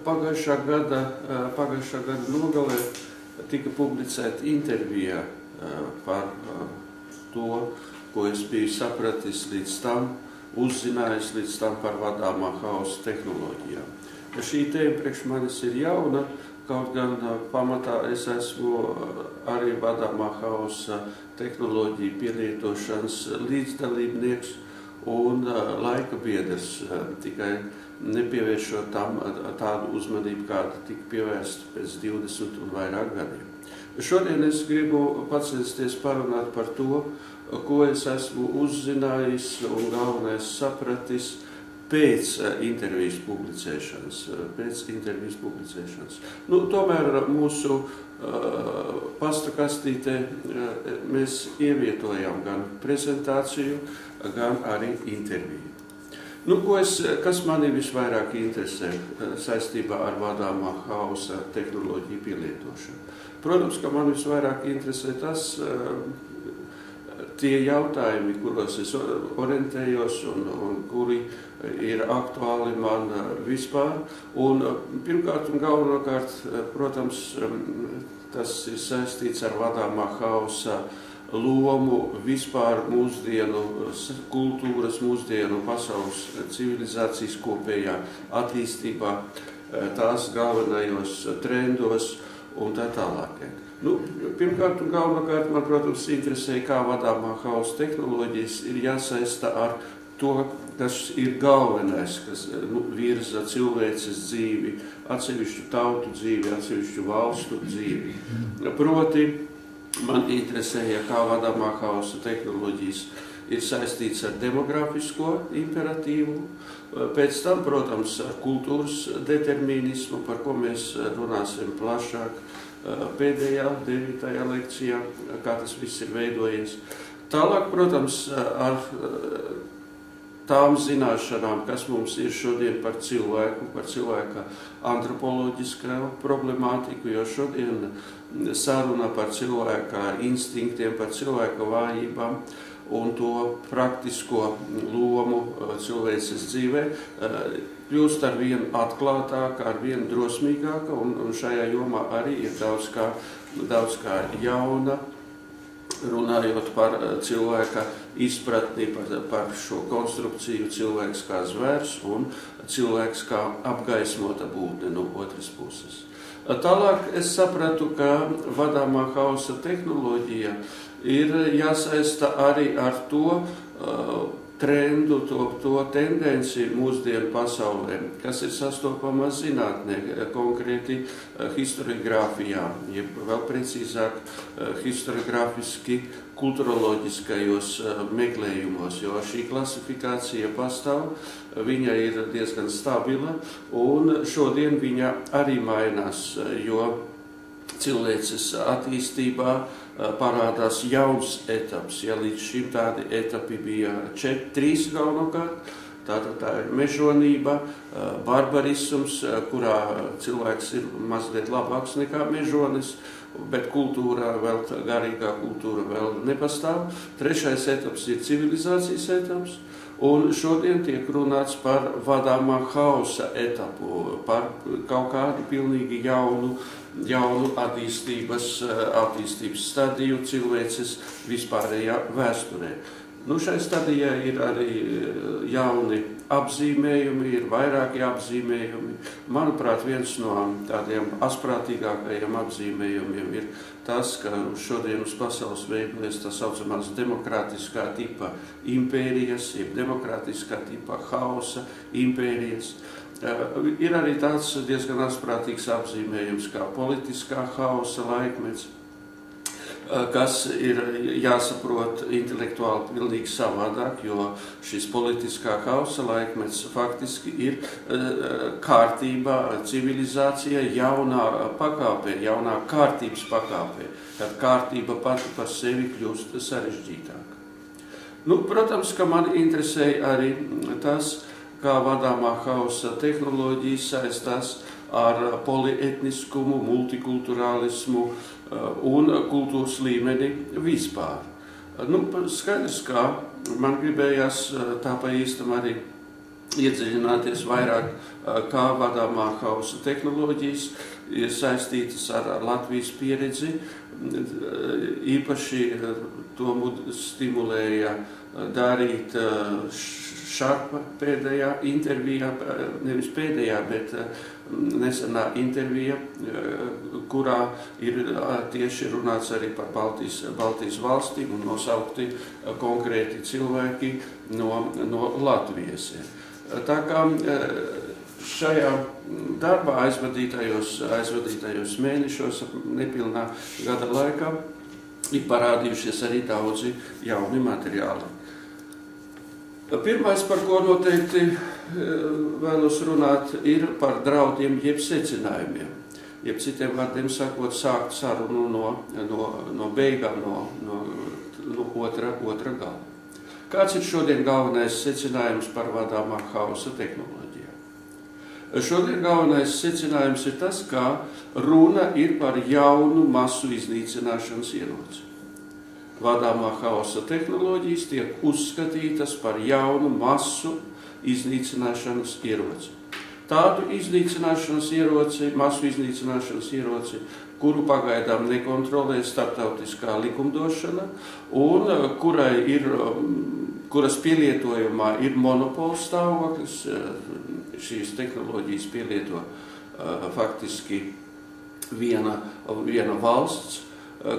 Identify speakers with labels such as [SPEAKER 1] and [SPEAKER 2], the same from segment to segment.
[SPEAKER 1] pagājušā gada nogalē tika publicēta intervija par to, ko es biju sapratis līdz tam, uzzinājis līdz tam par vadāmā hausa tehnoloģijām. Šī tēma priekš manis ir jauna, kaut gan pamatā es esmu arī vadāmā hausa tehnoloģiju pielietošanas līdzdalībnieks un laika biedrs, tikai nepievēršot tam tādu uzmanību, kāda tika pievērsta pēc 20 un vairāk gadiem. Šodien es gribu pacensties parunāt par to, ko es esmu uzzinājis un galvenais sapratis pēc intervijas publicēšanas. Tomēr mūsu pasta kastītē mēs ievietojām gan prezentāciju, gan arī interviju. Kas mani visvairāk interesē saistībā ar vadāmā hausa tehnoloģiju pielietošanu? Protams, ka man visvairāk interesē tie jautājumi, kuros es orientējos un kuri ir aktuāli man vispār. Un pirmkārt un galvenokārt, protams, tas ir saistīts ar vadāmā hausa lomu vispār mūsdienu kultūras, mūsdienu pasaules civilizācijas kopējā attīstībā, tās galvenajos trendos un tā tālāk. Pirmkārt un galvenokārt man, protams, interesē, kā vadāmā hausa tehnoloģijas ir jāsaista ar to, kas ir galvenais, kas virza cilvēces dzīvi, atsevišķu tautu dzīvi, atsevišķu valstu dzīvi. Proti, man interesēja, kā vadāmā hausa tehnoloģijas ir saistīts ar demografisko imperatīvu, pēc tam, protams, ar kultūras determinismu, par ko mēs runāsim plašāk pēdējā 9. lekcijā, kā tas viss ir veidojies. Tālāk, protams, ar tām zināšanām, kas mums ir šodien par cilvēku, par cilvēka antropoloģiskā problemātiku, jo šodien saruna par cilvēka instinktiem, par cilvēka vājībām un to praktisko lomu cilvēces dzīvē kļūst ar vien atklātāka, ar vien drosmīgāka, un šajā jomā arī ir daudz kā jauna, runājot par cilvēka izpratni, par šo konstrukciju cilvēks kā zvērs un cilvēks kā apgaismota būtne no otras puses. Tālāk es sapratu, ka vadāmā hausa tehnoloģija ir jāsaista arī ar to trendu, to tendenci mūsdienu pasaulē, kas ir sastopama zinātnē, konkrēti historiogrāfijā, jeb vēl precīzāk historiogrāfiski kulturoloģiskajos meklējumos, jo šī klasifikācija pastāv, viņa ir diezgan stabila, un šodien viņa arī mainās, jo cilvēces attīstībā parādās jauns etaps. Ja līdz šim tādi etapi bija 3 galvenokārt, tātad tā ir mežonība, barbarisms, kurā cilvēks ir mazliet labāks nekā mežonis, bet kultūra, vēl garīgā kultūra vēl nepastāv. 3. etaps ir civilizācijas etaps, un šodien tiek runāts par vadāmā hausa etapu, par kaut kādu pilnīgi jaunu attīstības stadiju cilvēces vispārējā vēsturē. Šai stadijā ir arī jauni apzīmējumi, ir vairāki apzīmējumi. Manuprāt, viens no tādiem asprātīgākajiem apzīmējumiem ir tas, ka šodien uz pasaules veidojas tā saucamās demokrātiskā tipa impērijas, jeb demokrātiskā tipa hausa impērijas. Ir arī tāds diezgan asprātīgs apzīmējums kā politiskā hausa laikmets, kas ir jāsaprot intelektuāli pilnīgi savādāk, jo šis politiskā hausa laikmets faktiski ir kārtībā, civilizācija jaunā pakāpē, jaunā kārtības pakāpē, kad kārtība pati par sevi kļūst sarežģītāka. Protams, ka man interesēja arī tas, kā vadāmā hausa tehnoloģijas saistās ar polietniskumu, multikulturālismu un kultūras līmeni vispār. Skaidrs, kā man gribējās tā pa īstam arī iedziļināties vairāk, kā vadāmā hausa tehnoloģijas ir saistītas ar Latvijas pieredzi. Īpaši to stimulēja darīt Šarpa pēdējā intervijā, nevis pēdējā, bet nesenā intervija, kurā ir tieši runāts arī par Baltijas valstīm un nosaukti konkrēti cilvēki no Latvijas. Tā kā šajā darbā aizvadītajos mēnešos, nepilnā gada laikā, ir parādījušies arī daudzi jauni materiāli. Pirmais, par ko noteikti vēlos runāt, ir par draudiem jeb secinājumiem. Jeb citiem vārdiem sakot, sākt sarunu no beigām, no otra gala. Kāds ir šodien galvenais secinājums par vadāmā hausa tehnoloģijā? Šodien galvenais secinājums ir tas, ka runa ir par jaunu masu iznīcināšanas ieroci. Vadāmā hausa tehnoloģijas tiek uzskatītas par jaunu masu iznīcināšanas ieroci. Tādu masu iznīcināšanas ieroci, kuru pagaidām nekontrolē starptautiskā likumdošana un kuras pielietojumā ir monopola stāvoklis. Šīs tehnoloģijas pielieto faktiski viena valsts.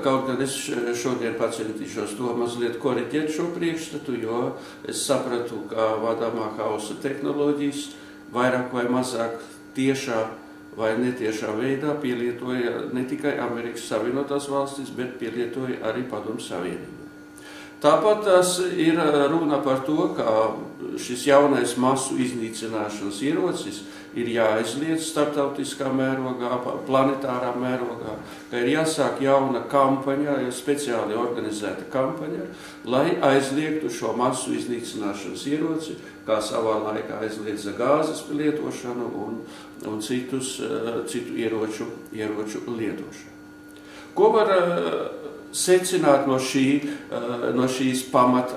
[SPEAKER 1] Kaut gan es šodien pacentīšos to mazliet koriģēt šo priekšstatu, jo es sapratu, ka vadāmā hausa tehnoloģijas vairāk vai mazāk tiešā vai netiešā veidā pielietoja ne tikai Amerikas Savienotās valstis, bet pielietoja arī Padomju Savienību. Tāpat tas ir runa par to, ka šis jaunais masu iznīcināšanas ierocis ir jāaizliedz starptautiskā mērogā, planetārā mērogā, ka ir jāsāk jauna kampaņa, speciāli organizēta kampaņa, lai aizliegtu šo masu iznīcināšanas ieroci, kā savā laikā aizliedza gāzes lietošanu un citu ieroču lietošanu. Ko var secināt no šīs pamat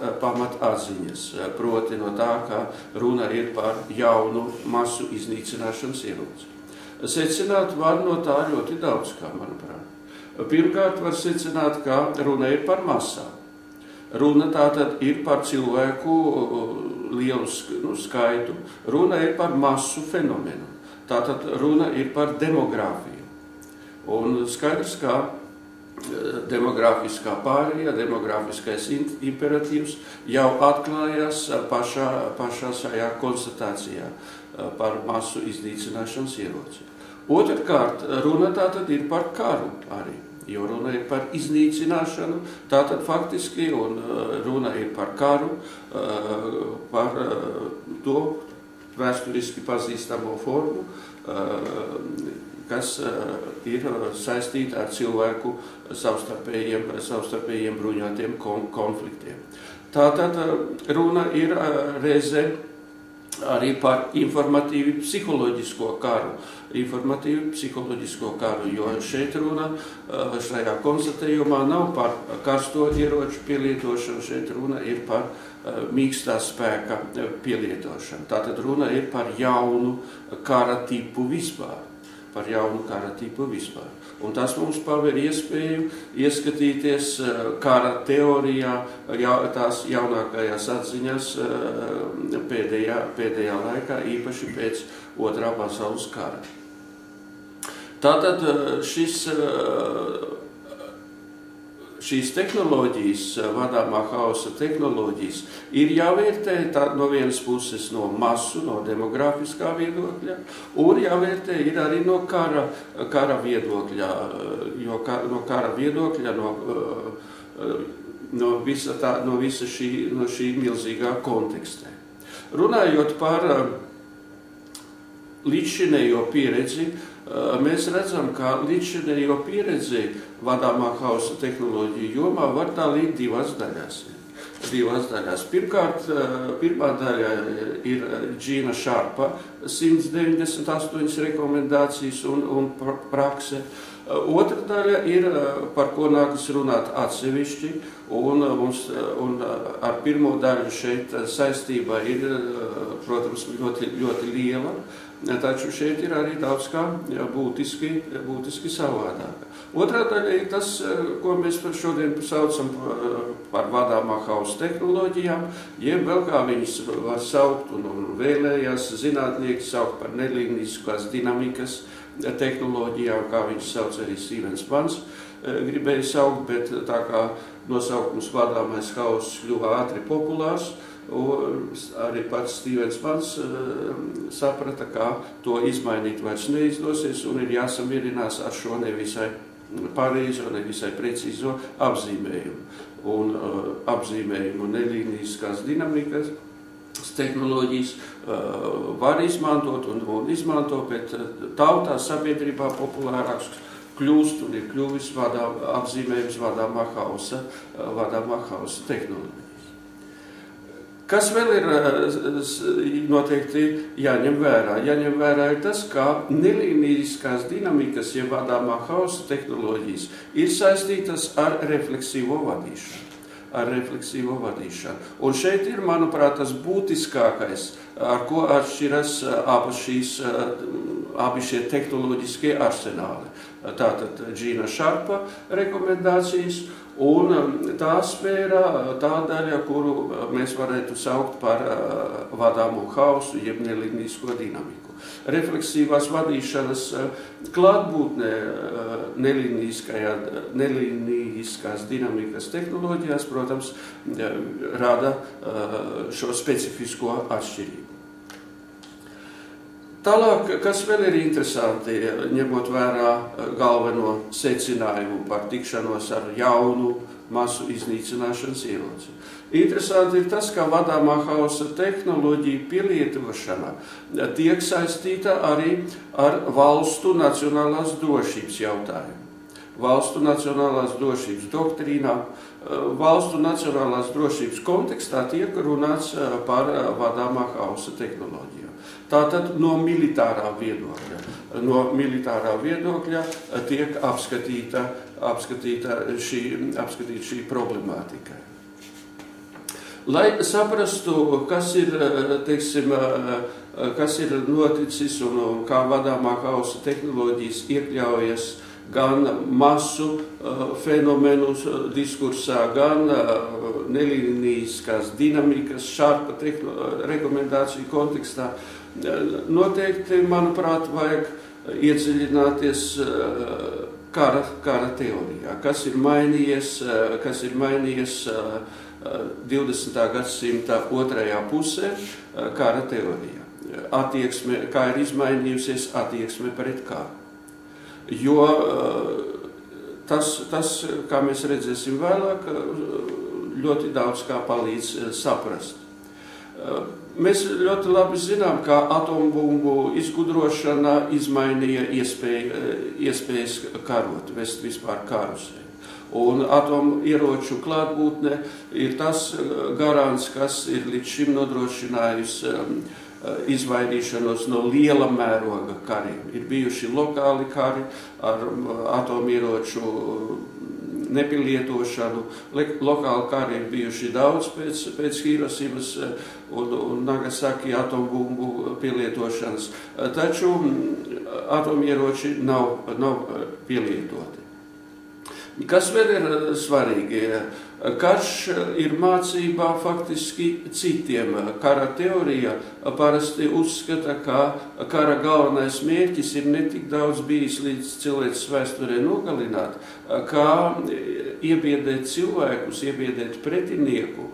[SPEAKER 1] atziņas, proti no tā, ka runa ir par jaunu masu iznīcināšanas ieroci? Secināt var no tā ļoti daudz, kā manuprāt. Pirmkārt, var secināt, ka runa ir par masām. Runa tātad ir par cilvēku lielu skaitu. Runa ir par masu fenomenu. Tātad runa ir par demogrāfiju. Un skaidrs, ka demografiskā pārēja, demografiskais imperatīvs jau atklājās pašā šajā konstatācijā par masu iznīcināšanas ieroci. Otrkārt, runa tātad ir par karu arī, jo runa ir par iznīcināšanu, tātad faktiski, un runa ir par karu, par to vēsturiski pazīstamo formu, kas ir saistīta ar cilvēku savstarpējiem bruņotiem konfliktiem. Tātad runa ir reizē arī par informatīvi psiholoģisko karu, jo šeit runa šajā konstatējumā nav par karsto ieroču pielietošanu, šeit runa ir par mīkstā spēka pielietošanu. Tātad runa ir par jaunu kara tipu vispār. Un tas mums paver iespēju ieskatīties kara teorijā, tās jaunākajās atziņās pēdējā laikā, īpaši pēc Otrā pasaules kara. Tātad šīs tehnoloģijas, vadāmā hausa tehnoloģijas, ir jāvērtē no vienas puses no masu, no demografiskā viedokļa, un jāvērtē ir arī no kara viedokļa, jo no kara viedokļa, no visa šī milzīgā kontekstē. Runājot par līdzšinējo pieredzi, mēs redzam, ka līdzšinējo pieredzi vadāmā hausa tehnoloģiju jomā var dalīt divās daļās. Pirmkārt, pirmā daļa ir Džīna Šarpa 198 rekomendācijas un prakse. Otra daļa ir, par ko nākas runāt atsevišķi, un ar pirmo daļu šeit saistība ir, protams, ļoti, ļoti liela, taču šeit ir arī daudz kā būtiski savādāk. Otrā daļa ir tas, ko mēs šodien saucam par vadāmā hausa tehnoloģijām, jeb vēl kā viņas var saukt un vēlējās zinātnieki saukt par nelīniskās dinamikas tehnoloģijām, kā viņas sauc arī Stevens Pans gribēja saukt, bet tā kā nosaukums vadāmais hauss kļuva ātri populārs, arī pats Stevens Pans saprata, ka to izmainīt vairs neizdosies un ir jāsamierinās ar šo nevisai pareizo, nevisai precīzo apzīmējumu. Un apzīmējumu nelīniskās dinamikas tehnoloģijas var izmantot un izmanto, bet tautā sabiedrībā populārāks kļūst un ir kļuvis apzīmējums vadāmā hausa tehnoloģijas. Kas vēl ir noteikti jāņem vērā? Jāņem vērā ir tas, ka nelīniskās dinamikas, ja vadāmā hausa tehnoloģijas, ir saistītas ar refleksīvo vadīšanu. Un šeit ir, manuprāt, tas būtiskākais, ar ko atšķiras abi šie tehnoloģiskie arsenāli. Tātad Džīna Šarpa rekomendācijas un tā sfēra, tā daļa, kuru mēs varētu saukt par vadāmo hausu, jeb nelīnisko dinamiku. Refleksīvās vadīšanas klātbūtnē nelīniskās dinamikas tehnoloģijās, protams, rada šo specifisko atšķirību. Tālāk, kas vēl ir interesanti, ņemot vērā galveno secinājumu par tikšanos ar jaunu masu iznīcināšanas ieroci. Interesanti ir tas, ka vadāmā hausa tehnoloģija pielietošana tiek saistīta arī ar valstu nacionālās drošības jautājumu. Valstu nacionālās drošības doktrīnā, valstu nacionālās drošības kontekstā tiek runāts par vadāmā hausa tehnoloģiju. Tātad no militārā viedokļa tiek apskatīta šī problemātika. Lai saprastu, kas ir noticis un kā vadāmā hausa tehnoloģijas iekļaujas gan masu fenomenu diskursā, gan nelīniskās dinamikas, Šarpa rekomendāciju kontekstā, noteikti, manuprāt, vajag iedziļināties kara teorijā, kas ir mainījies 20. gadsimta otrajā pusē kara teorijā. Kā ir izmainījusies attieksme pret karu. Jo tas, kā mēs redzēsim vēlāk, ļoti daudz kā palīdz saprast. Mēs ļoti labi zinām, ka atombumbu izgudrošana izmainīja iespējas karot, vest vispār karus. Un atomieroču klātbūtne ir tas garants, kas ir līdz šim nodrošinājusi izvairīšanos no liela mēroga kariem. Ir bijuši lokāli kari ar atomieroču nepielietošanu. Lokāli kari ir bijuši daudz pēc Hirosimas un Nagasaki atombumbu pielietošanas, taču atomieroči nav pielietoti. Kas vēl ir svarīgi? Karš ir mācībā faktiski citiem. Kara teorija parasti uzskata, ka kara galvenais mērķis ir ne tik daudz bijis līdz cilvēces vēsturē nogalināt, kā iebiedēt cilvēkus, iebiedēt pretinieku,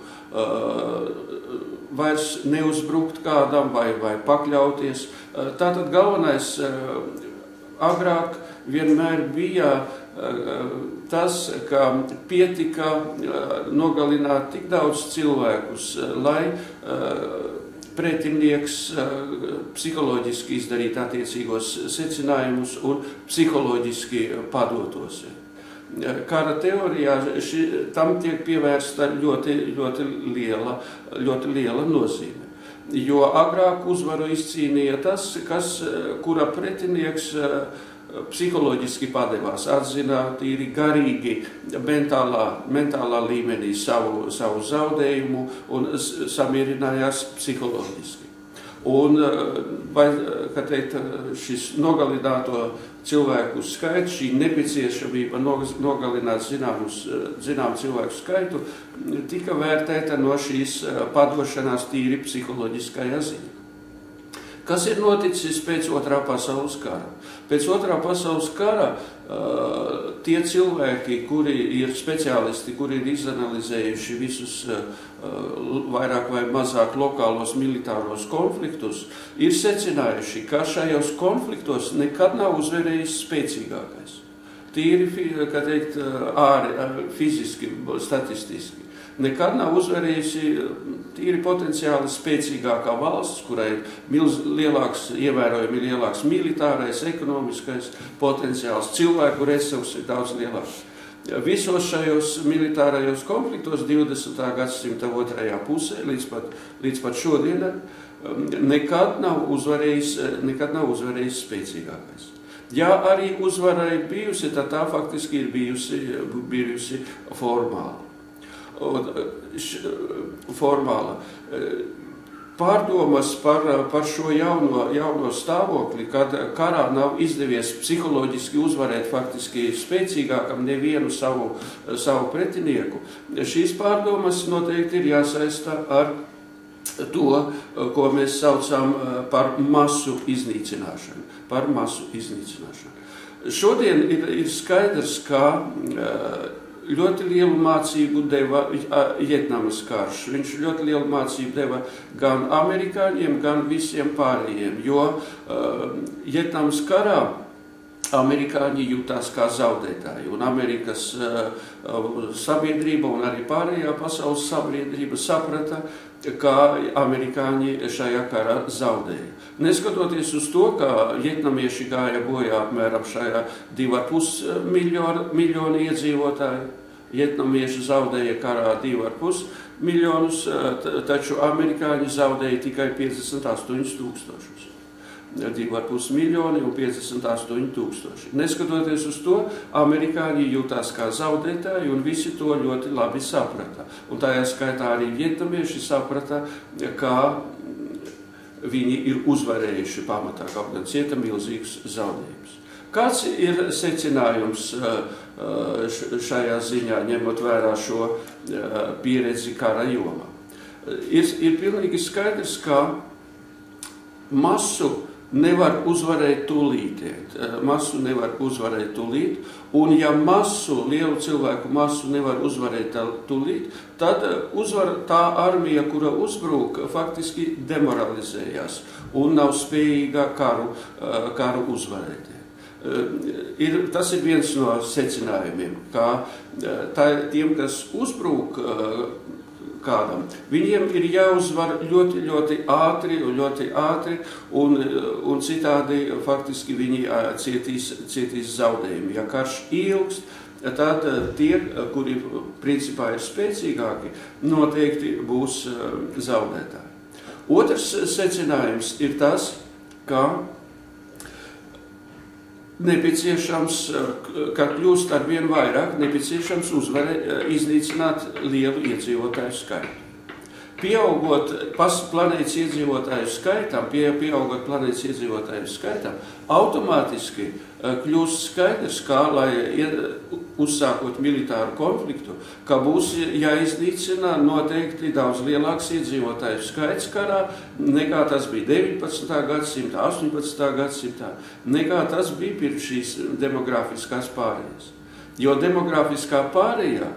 [SPEAKER 1] vairs neuzbrukt kādam vai pakļauties. Tātad galvenais agrāk vienmēr bija tas, ka pietika nogalināt tik daudz cilvēkus, lai pretinieks psiholoģiski izdarītu attiecīgos secinājumus un psiholoģiski padotos. Kara teorijā tam tiek pievērsta ļoti liela nozīme. Jo agrāk uzvaru izcīnīja tas, kura pretinieks psiholoģiski padevās, atzina tīri garīgi, mentālā līmenī savu zaudējumu un samierinājās psiholoģiski. Un, kā teikt, šis nogalināto cilvēku skaits, šī nepieciešamība nogalināt zinām cilvēku skaitu, tika vērtēta no šīs padošanās tīri psiholoģiskajā ziņā. Kas ir noticis pēc Otrā pasaules kara? Pēc Otrā pasaules kara tie cilvēki, kuri ir speciālisti, kuri ir izanalizējuši visus vairāk vai mazāk lokālos militāros konfliktus, ir secinājuši, ka šajos konfliktos nekad nav uzvarējis spēcīgākais. Tīri, kā teikt, fiziski, statistiski. Nekad nav uzvarējusi tīri potenciāli spēcīgākā valsts, kurai ir ievērojami lielāks militārais, ekonomiskais potenciāls, cilvēku resursi ir daudz lielāks. Visos šajos militārajos konfliktos 20. gadsimta otrajā pusē līdz pat šodienai nekad nav uzvarējis spēcīgākais. Ja arī uzvara ir bijusi, tad tā faktiski ir bijusi formāla. Pārdomas par šo jauno stāvokli, kad karā nav izdevies psiholoģiski uzvarēt faktiski spēcīgākam nevienu savu pretinieku, šīs pārdomas noteikti ir jāsaista ar to, ko mēs saucam par masu iznīcināšanu. Šodien ir skaidrs, ka ļoti lielu mācību deva Vietnamas karš. Viņš ļoti lielu mācību deva gan amerikāņiem, gan visiem pārējiem, jo Vietnamas karā amerikāņi jutās kā zaudētāji, un Amerikas sabiedrība un arī pārējā pasaules sabiedrība saprata, ka amerikāņi šajā karā zaudēja. Neskatoties uz to, ka vietnamieši gāja bojā apmēram šajā 2,5 miljoni iedzīvotāji, vietnamieši zaudēja karā 2,5 miljonus, taču amerikāņi zaudēja tikai 58 tūkstošus. 2,5 miljoni un 58 tūkstoši. Neskatoties uz to, amerikāņi jutās kā zaudētāji un visi to ļoti labi saprata. Un tajā skaitā arī vietnamieši saprata, ka viņi ir uzvarējuši pamatā, kaut gan cieta milzīgus zaudējumus. Kāds ir secinājums šajā ziņā, ņemot vērā šo pieredzi kara jomā? Ir pilnīgi skaidrs, ka masu nevar uzvarēt tūlīt, un ja lielu cilvēku masu nevar uzvarēt tūlīt, tad uzvar tā armija, kura uzbrūk, faktiski demoralizējās un nav spējīga karu uzvarēt. Tas ir viens no secinājumiem, ka tiem, kas uzbrūk kādam, viņiem ir jāuzvar ļoti ātri un citādi faktiski viņi cietīs zaudējumi. Ja karš ilgst, tad tie, kuri principā ir spēcīgāki, noteikti būs zaudētāji. Otrs secinājums ir tas, ka ka kļūst ar vien vairāk nepieciešams iznīcināt lielu iedzīvotāju skaitu. Pieaugot planētas iedzīvotāju skaitam, automātiski kļūst skaidrs, kā, lai uzsākot militāru konfliktu, ka būs jāiznīcina noteikti daudz lielāks iedzīvotāju skaits karā, nekā tas bija 19. gadsimtā, 18. gadsimtā, nekā tas bija pirms šīs demografiskās pārējas. Jo demografiskā pārējā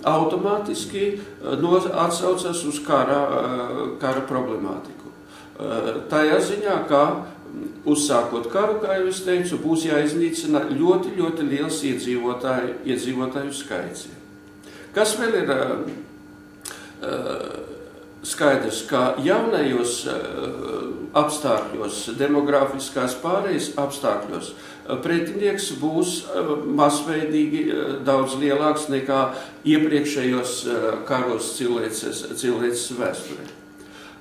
[SPEAKER 1] automātiski atsaucas uz kara problemātiku. Tajā ziņā, ka uzsākot karu, kā jau es teicu, būs jāiznīcina ļoti liels iedzīvotāju skaits. Kas vēl ir skaidrs, ka jaunajos apstākļos, demografiskās pārējas apstākļos, pretinieks būs masveidīgi daudz lielāks nekā iepriekšējos karos cilvēces vēsturē.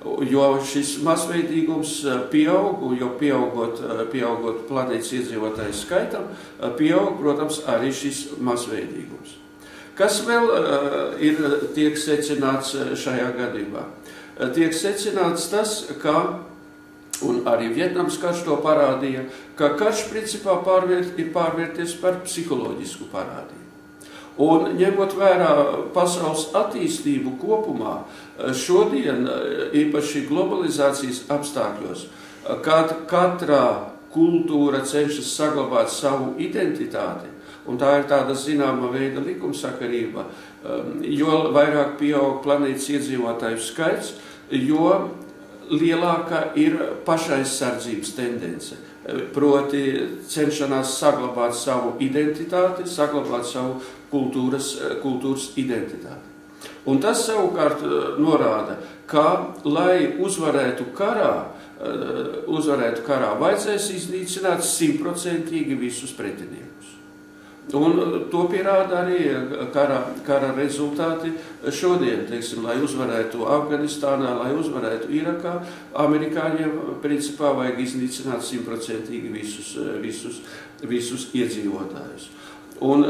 [SPEAKER 1] jo šis masveidīgums pieaug, jo pieaugot planētas iedzīvotāju skaitam, pieaug, protams, arī šis masveidīgums. Kas vēl tiek secināts šajā gadījumā? Tiek secināts tas, ka, un arī Vietnams karš to parādīja, ka karš principā ir pārvērties par psiholoģisku parādību. Un ņemot vērā pasaules attīstību kopumā, šodien, īpaši globalizācijas apstākļos, kad katrā kultūra cenšas saglabāt savu identitāti, un tā ir tāda zināma veida likumsakarība, jo vairāk pieaug planētas iedzīvotāju skaits, jo lielāka ir pašaizsardzības tendence. Proti cenšanās saglabāt savu identitāti, saglabāt savu kultūras identitāti. Un tas savukārt norāda, ka, lai uzvarētu karā, vajadzēs iznīcināt 100% visus pretiniekus. Un to pierāda arī kara rezultāti šodien, teiksim, lai uzvarētu Afganistānā, lai uzvarētu Irakā, amerikāņiem principā vajag iznīcināt 100% visus iedzīvotājus. Un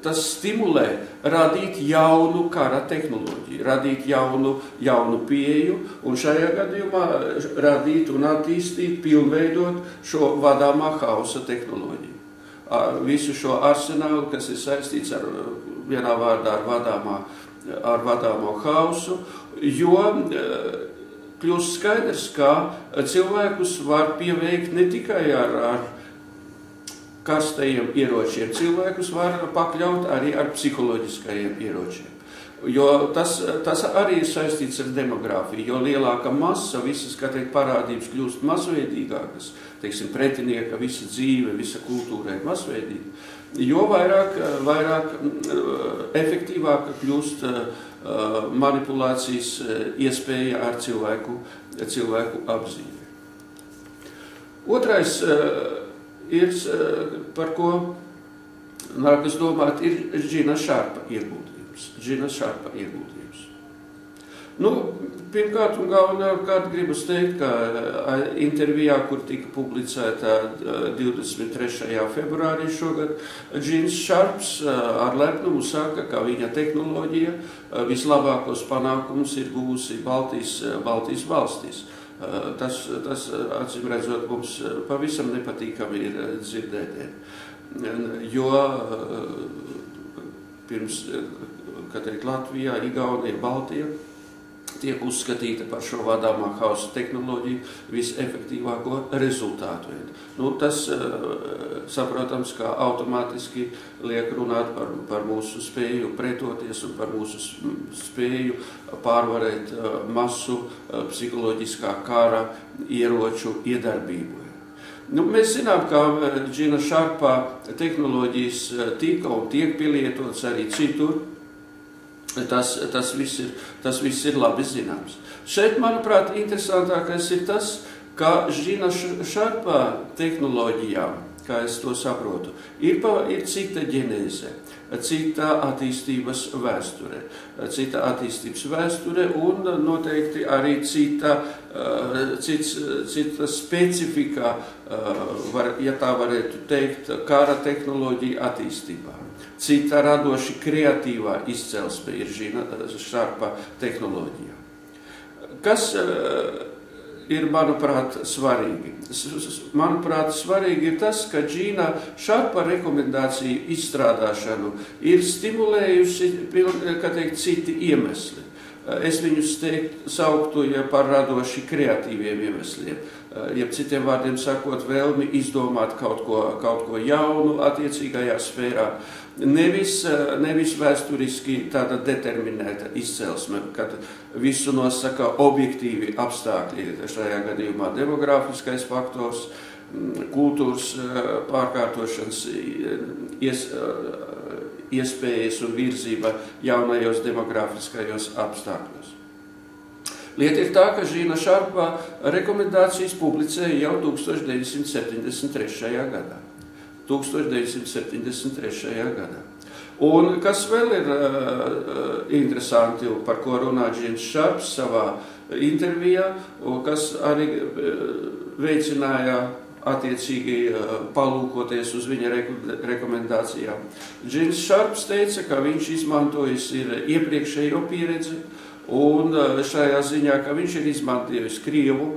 [SPEAKER 1] tas stimulē radīt jaunu kara tehnoloģiju, radīt jaunu pieeju un šajā gadījumā radīt un attīstīt, pilnveidot šo vadāmā hausa tehnoloģiju. Visu šo arsenālu, kas ir saistīts ar vienā vārdā ar vadāmo hausu, jo kļūst skaidrs, ka cilvēkus var pieveikt ne tikai ar karstajiem ieročiem, cilvēkus var pakļaut arī ar psiholoģiskajiem ieročiem. Jo tas arī ir saistīts ar demogrāfiju, jo lielāka masa, visas, kā teikt, parādības kļūst masveidīgākas, teiksim, pretinieka, visa dzīve, visa kultūra ir masveidīga, jo vairāk efektīvāka kļūst manipulācijas iespēja ar cilvēku apzīvi. Otrais ir, par ko nākas domāt, ir Džina Šarpa ieguldījums. Pirmkārt un galvenokārt gribas teikt, ka intervijā, kur tika publicēta 23. februārī šogad, Džins Šarps ar lepnumu saka, ka viņa tehnoloģija vislabākos panākumus ir guvusi Baltijas valstīs. Tas acīm redzot, mums pavisam nepatīkami ir dzirdēt, jo pirms, kad teikt, Latvijā, Igaunija, Baltija tiek uzskatīta par šo vadāmā hausa tehnoloģiju visefektīvāko rezultātu. Tas, saprotams, kā automātiski liek runāt par mūsu spēju pretoties un par mūsu spēju pārvarēt masu psiholoģiskā kara ieroču iedarbību. Mēs zinām, ka Džina Šarpa tehnoloģijas tika un tiek pielietots arī citur. Tas viss ir labi zināms. Šeit, manuprāt, interesantākais ir tas, ka Džina Šarpa tehnoloģijām, kā es to saprotu, ir cita ģenēze, cita attīstības vēsture un noteikti arī cita specifika, ja tā varētu teikt, kara tehnoloģija attīstībā. Cita radoši kreatīvā izcelsme ir Džina Šarpa tehnoloģija. Kas ir, manuprāt, svarīgi? Manuprāt, svarīgi ir tas, ka Džina Šarpa rekomendāciju izstrādāšanu ir stimulējusi, kā teikt, citi iemesli. Es viņus sauktu par radoši kreatīviem iemesliem. Jeb citiem vārdiem sakot, vēlmi izdomāt kaut ko jaunu attiecīgajā sfērā. Nevis vēsturiski tāda determinēta izcelsme, kad visu nosaka objektīvi apstākļi, šajā gadījumā demogrāfiskais faktors, kultūras pārkārtošanas iespējas un virzība jaunajos demografiskajos apstākļos. Lieta ir tā, ka Džina Šarpa rekomendācijas publicēja jau 1973. gadā. Un kas vēl ir interesanti, par ko runā Džins Šarps savā intervijā, kas arī veicināja attiecīgi palūkoties uz viņa rekomendācijām. Džins Šarps teica, ka viņš izmantojis ir iepriekšējo pieredzi, un šajā ziņā, ka viņš ir izmantojis Krievu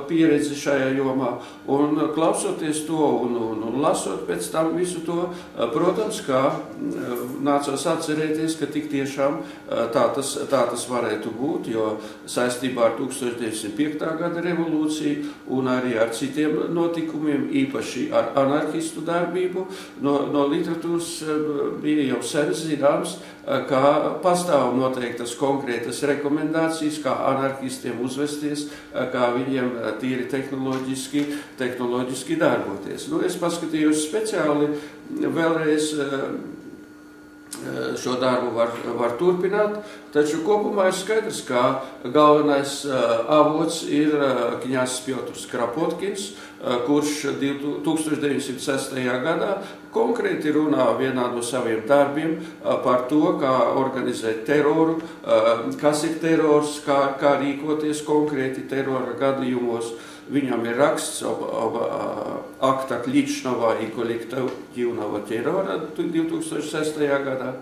[SPEAKER 1] pieredzi šajā jomā, un klausoties to un lasot pēc tam visu to, protams, kā nācās atcerēties, ka tik tiešām tā tas varētu būt, jo saistībā ar 1905. Gada revolūciju un arī ar citiem notikumiem, īpaši ar anarchistu darbību, no literatūras bija jau sen zināms, kā pastāv noteiktas konkrētas rekomendācijas, kā anarchistiem uzvesties, kā viņiem tīri tehnoloģiski darboties. Es paskatījos speciāli vēlreiz šo darbu var turpināt, taču kopumā ir skaidrs, ka galvenais avots ir kņazs Piotrs Krapotkins, kurš 1906. Gadā konkrēti runā vienā no saviem darbiem par to, kā organizēt teroru, kas ir terors, kā rīkoties konkrēti terora gadījumos. Viņam ir raksts об актах личного и коллективного террора 2006. Gadā.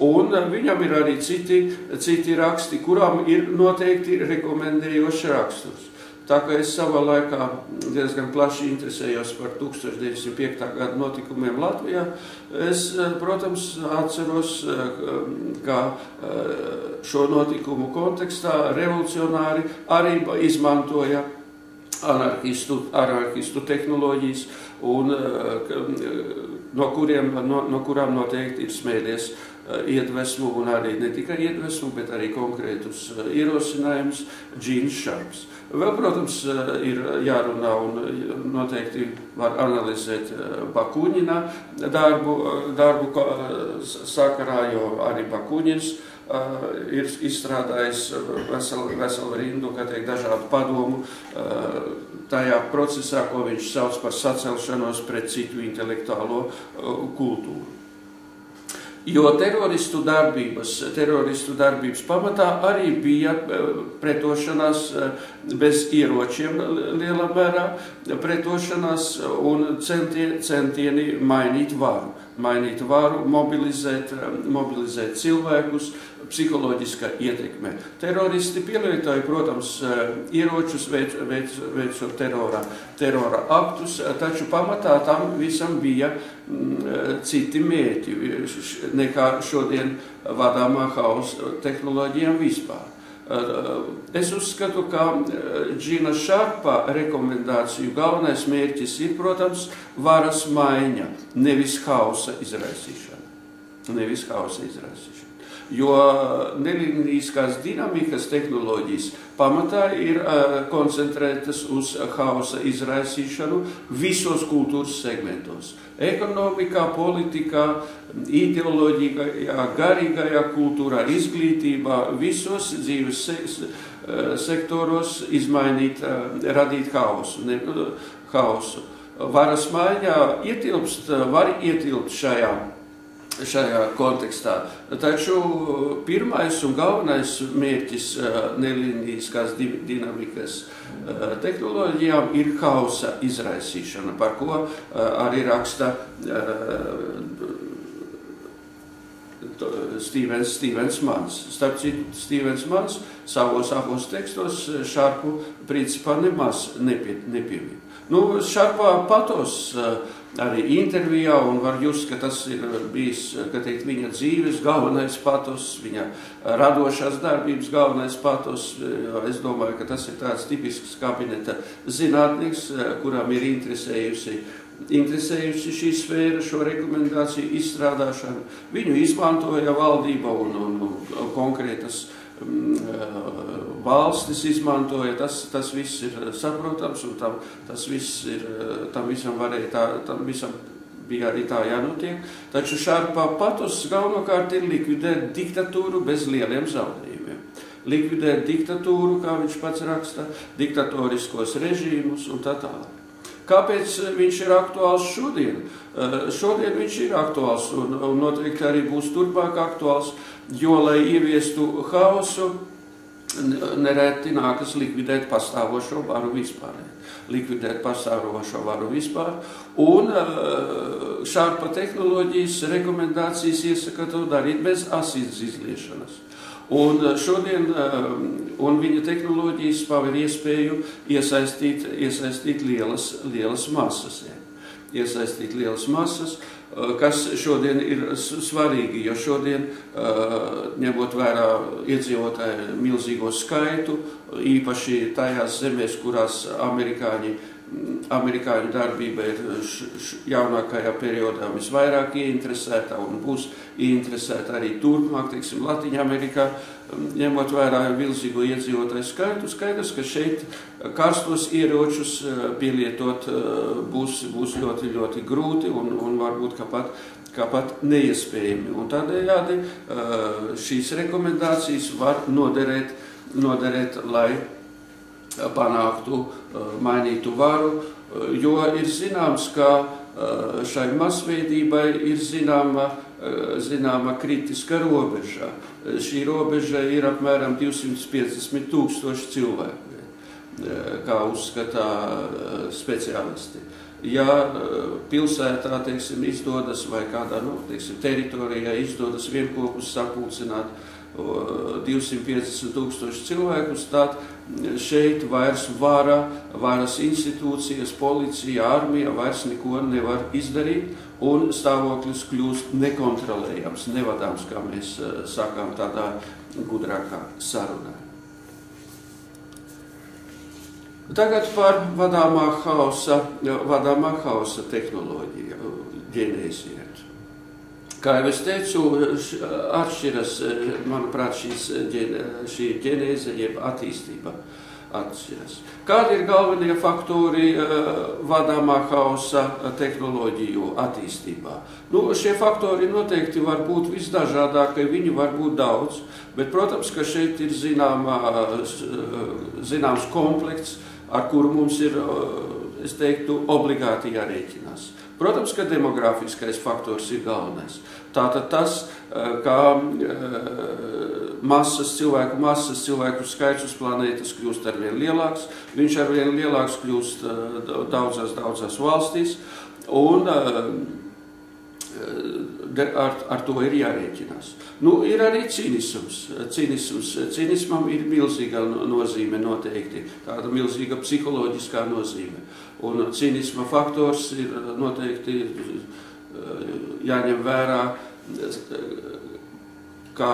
[SPEAKER 1] Un viņam ir arī citi raksti, kurām ir noteikti rekomendējoši raksturs. Tā kā es savā laikā diezgan plaši interesējos par 1905. Gada notikumiem Latvijā, es, protams, atceros, ka šo notikumu kontekstā revolucionāri arī izmantoja anarchistu tehnoloģijas, un no kurām noteikti ir smēlies iedvesmu, un arī ne tikai iedvesmu, bet arī konkrētus ierosinājumus Džins Šarps. Vēl, protams, ir jārunā un noteikti var analizēt Bakuņina darbu sakarā, jo arī Bakuņins ir izstrādājis veselu rindu, kā teikt, dažādu padomu tajā procesā, ko viņš sauc par sacelšanos pret citu intelektuālo kultūru. Jo teroristu darbības pamatā arī bija pretošanās bez ieročiem lielā mērā, pretošanās un centieni mainīt varu, mobilizēt cilvēkus, psiholoģiskā ietekme. Teroristi pielietoja, protams, ieročus veicot terora aktus, taču pamatā tam visam bija citi mērķi nekā šodien vadāmā hausa tehnoloģijām vispār. Es uzskatu, ka Džina Šarpa rekomendāciju galvenais mērķis ir, protams, varas maiņa, nevis hausa izraisīšana. Jo nelīniskās dinamikas tehnoloģijas pamatā ir koncentrētas uz hausa izraisīšanu visos kultūras segmentos. Ekonomikā, politikā, ideoloģijā, garīgajā kultūrā, izglītībā, visos dzīves sektoros radīt hausu. Varas maiņā var ietilpt šajā kontekstā. Taču pirmais un galvenais mērķis nelīniskās dinamikas tehnoloģijām ir hausa izraisīšana, par ko arī raksta Stevens Mans. Starp citu, Stevens Mans savos abos tekstos Šarpu principā nemaz nepievīja. Šarpā patos arī intervijā, un var just, ka tas ir bijis, ka teikt, viņa dzīves galvenais patos, viņa radošās darbības galvenais patos. Es domāju, ka tas ir tāds tipisks kabineta zinātnieks, kuram ir interesējusi šī sfēra, šo rekomendāciju izstrādāšanu. Viņu izmantoja valdība un konkrētas valstis izmantoja, tas viss ir saprotams, un tam visam bija arī tā jānotiek. Taču Šarpā patos galvenokārt ir likvidēt diktatūru bez lieliem zaudējumiem. Likvidēt diktatūru, kā viņš pats raksta, diktatoriskos režīmus un tā tālāk. Kāpēc viņš ir aktuāls šodien? Šodien viņš ir aktuāls un noteikti arī būs turpmāk aktuāls, jo, lai ieviestu haosu, nereti nākas likvidēt pastāvošo varu vispār. Un šārpa tehnoloģijas rekomendācijas iesaka to darīt bez asins izliešanas. Un šodien viņa tehnoloģijas paver iespēju iesaistīt lielas masas. Iesaistīt lielas masas, kas šodien ir svarīgi, jo šodien, ņemot vērā iedzīvotāju milzīgo skaitu, īpaši tajās zemēs, kurās amerikāņu darbība ir jaunākajā periodā visvairāk ieinteresēta un būs ieinteresēta arī turpmāk, teiksim, Latviņamerikā, ņemot vērā milzīgo iedzīvotāju skaitu, skaidrs, ka šeit karstos ieročus pielietot būs ļoti, ļoti grūti un varbūt kā pat neiespējami. Un tādējādi šīs rekomendācijas var noderēt, lai panāktu, mainītu varu, jo ir zināms, ka šai masveidībai ir zināma kritiska robeža. Šī robeža ir apmēram 250,000 cilvēku, kā uzskatā speciālisti. Ja pilsētā, teiksim, izdodas vai kādā, teritorijā izdodas vienkopus sapulcināt 250,000 cilvēkus, tad šeit vairs varas institūcijas, policija, armija vairs neko nevar izdarīt, un stāvoklis kļūst nekontrolējams, nevadāms, kā mēs sakām tādā gudrākā sarunā. Tagad par vadāmā hausa tehnoloģiju ģenēzi. Kā jau es teicu, atšķiras, manuprāt, šī ģenēze, jeb attīstība atšķiras. Kādi ir galvenie faktori vadāmā hausa tehnoloģiju attīstībā? Šie faktori noteikti var būt visdažādākie, viņi var būt daudz, bet, protams, ka šeit ir zināms komplekts, ar kuru mums ir, es teiktu, obligāti jārēķinās. Protams, ka demografiskais faktors ir galvenais. Tātad tas, kā cilvēku skaits uz planētas kļūst arvien lielāks, viņš arvien lielāks kļūst daudzās valstīs, un ar to ir jārēķinās. Ir arī cīnisms. Cīnismam ir milzīga nozīme noteikti, tāda milzīga psiholoģiskā nozīme. Un cīnisma faktors ir noteikti jāņem vērā kā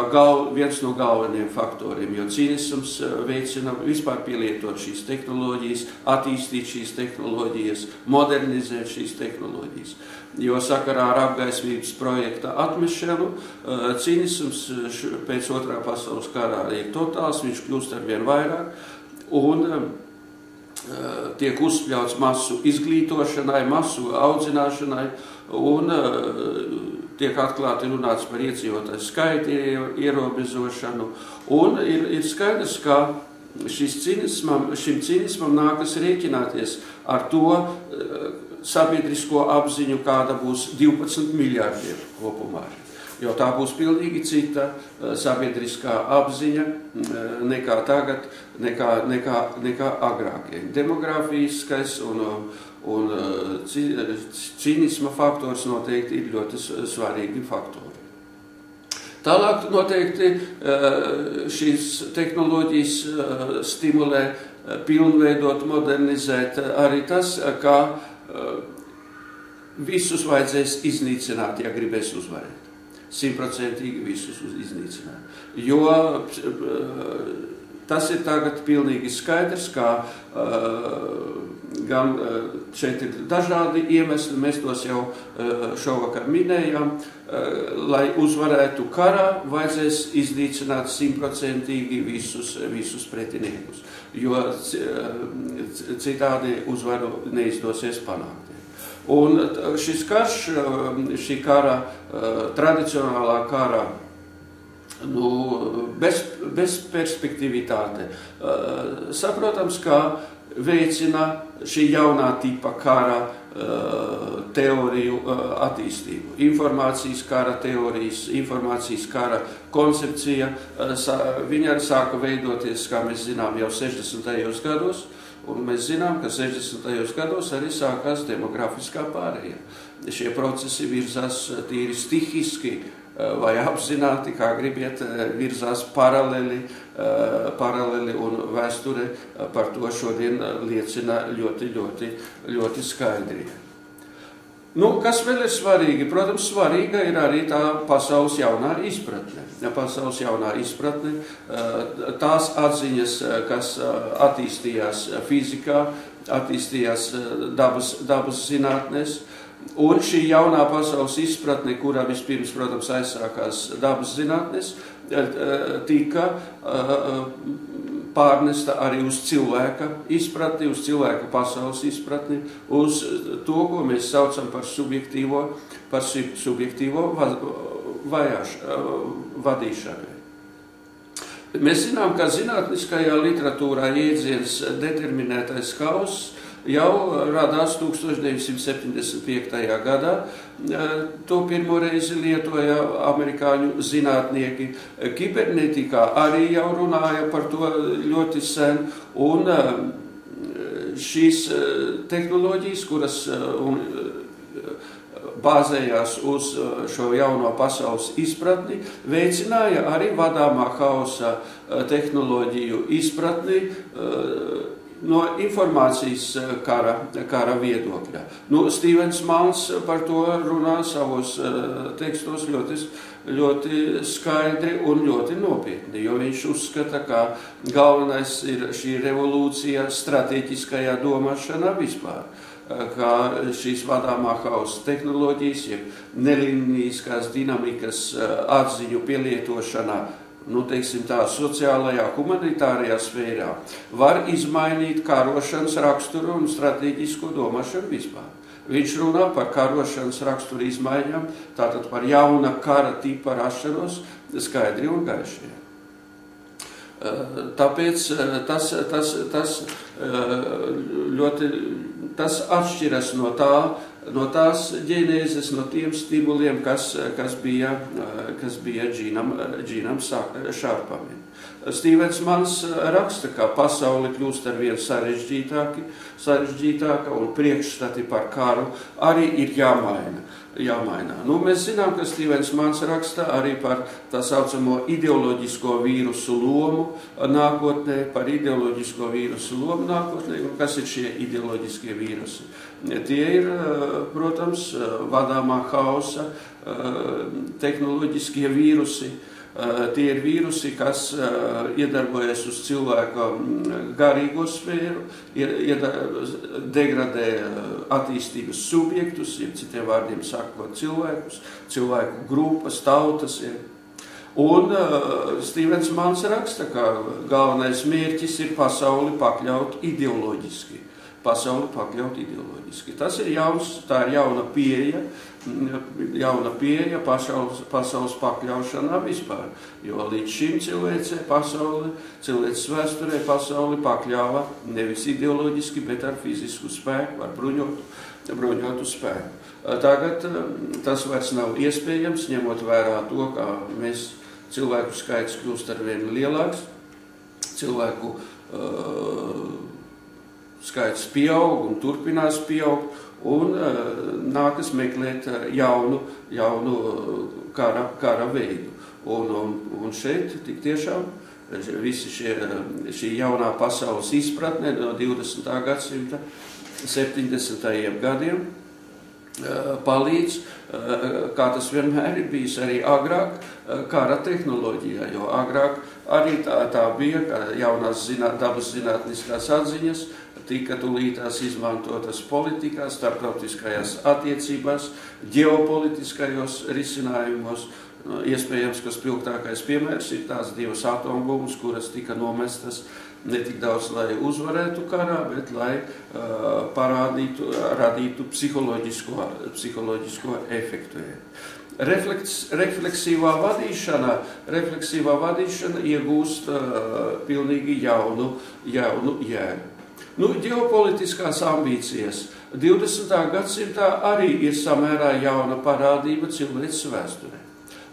[SPEAKER 1] viens no galvenajiem faktoriem, jo cīnisms veicina vispār pielietot šīs tehnoloģijas, attīstīt šīs tehnoloģijas, modernizēt šīs tehnoloģijas. Jo sakarā ar apgaismības projekta atmešanu cīnisms pēc otrā pasaules karā ir totāls, viņš kļūst arvien vairāk un tiek uzspļauts masu izglītošanai, masu audzināšanai un tiek atklāti runāts par iedzīvotāju skaitu ierobežošanu. Un ir skaidrs, ka šim cīnismam nākas rēķināties ar to sabiedrisko apziņu, kāda būs 12 miljārdiem kopumā. Jo tā būs pilnīgi cita sabiedriskā apziņa nekā tagad, nekā agrākie. Demografiskais un cīnisma faktors noteikti ir ļoti svarīgi faktori. Tālāk noteikti šīs tehnoloģijas stimulē pilnveidot, modernizēt arī tas, ka visus vajadzēs iznīcināt, ja gribēs uzvarēt. 100% visus iznīcināt. Jo tas ir tagad pilnīgi skaidrs, ka gan šeit ir dažādi iemesli, mēs tos jau šovakar minējām, lai uzvarētu karā, vajadzēs iznīcināt 100% visus pretiniekus, jo citādi uzvaru neizdosies panākt. Un šis karš, šī kara, tradicionālā kara, bezperspektivitāte, saprotams, ka veicina šī jaunā tipa kara teoriju attīstību. Informācijas kara teorijas, informācijas kara koncepcija, viņa arī sāka veidoties, kā mēs zinām, jau 60. gados, un mēs zinām, ka 60. gados arī sākās demografiskā pārēja. Šie procesi virzās tīri stihiski vai apzināti, kā gribiet, virzās paralēli, un vēsture par to šodien liecina ļoti skaidri. Kas vēl ir svarīgi? Protams, svarīga ir arī tā pasaules jaunā izpratne. Pasaules jaunā izpratne, tās atziņas, kas attīstījās fizikā, attīstījās dabas zinātnēs, un šī jaunā pasaules izpratne, kurā vispirms, protams, aizsākās dabas zinātnes, tika pārnesta arī uz cilvēka izpratni, uz cilvēka pasaules izpratni, uz to, ko mēs saucam par subjektīvo vadīšanu. Mēs zinām, ka zinātniskajā literatūrā jēdziens determinētais haoss jau radās 1975. gadā. To pirmo reizi lietoja amerikāņu zinātnieki. Kibernetikā arī jau runāja par to ļoti sen, un šīs tehnoloģijas, kuras bāzējās uz šo jauno pasaules izpratni, veicināja arī vadāmā haosa tehnoloģiju izpratni no informācijas kara viedokļa. Stevens Mans par to runā savos tekstos ļoti skaidri un ļoti nopietni, jo viņš uzskata, ka galvenais ir šī revolūcija strateģiskajā domāšanā vispār, kā šīs vadāmā hausa tehnoloģijas, jeb nelinijiskās dinamikas atziņu pielietošanā, sociālajā, humanitārajā sfērā, var izmainīt karošanas raksturu un strateģisko domāšanu vispār. Viņš runā par karošanas raksturu izmaiņām, tātad par jauna kara tipa rašanos skaidri un gaiši. Tāpēc tas atšķiras no tās ģenēzes, no tiem stimuliem, kas bija Džīnam Šārpamam. Stevens Mans raksta, ka pasaule kļūst arvien sarežģītāka un priekšstati par karu arī ir jāmaina. Mēs zinām, ka Stevens Mans raksta arī par tā saucamo ideoloģisko vīrusu lomu nākotnē, un kas ir šie ideoloģiskie vīrusi. Tie ir, protams, vadāmā hausa, tehnoloģiskie vīrusi. Tie ir vīrusi, kas iedarbojas uz cilvēka garīgo sfēru, degradē attīstības subjektus, citiem vārdiem sakot cilvēkus, cilvēku grupas, tautas. Un Stevens Mans raksta, ka galvenais mērķis ir pasauli pakļaut ideoloģiski. Tas ir tā ir jauna pieeja pasaules pakļaušanā vispār, jo līdz šim cilvēces vēsturē pasauli pakļāva nevis ideoloģiski, bet ar fizisku spēku, ar bruņotu spēku. Tagad tas vairs nav iespējams, ņemot vērā to, ka cilvēku skaits kļūst arvien lielāks, cilvēku skaits pieaug un turpinās pieaugt, un nākas meklēt jaunu kara veidu. Un šeit tik tiešām visi šī jaunā pasaules izpratne no 20. gadsimta 70. gadiem palīdz, kā tas vienmēr ir bijis arī agrāk kara tehnoloģijā, jo agrāk arī tā bija, ka jaunās dabas zinātniskās atziņas tika tūlītās izmantotas politikā, starptautiskajās attiecībās, ģeopolitiskajos risinājumos. Iespējams, ka spilgtākais piemērs ir tās divas atombumbas, kuras tika nomestas ne tik daudz, lai uzvarētu karā, bet lai radītu psiholoģisko efektu. Refleksīvā vadīšana iegūst pilnīgi jaunu jēgu. Ģeopolitiskās ambīcijas 20. gadsimtā arī ir samērā jauna parādība cilvēces vēsturē.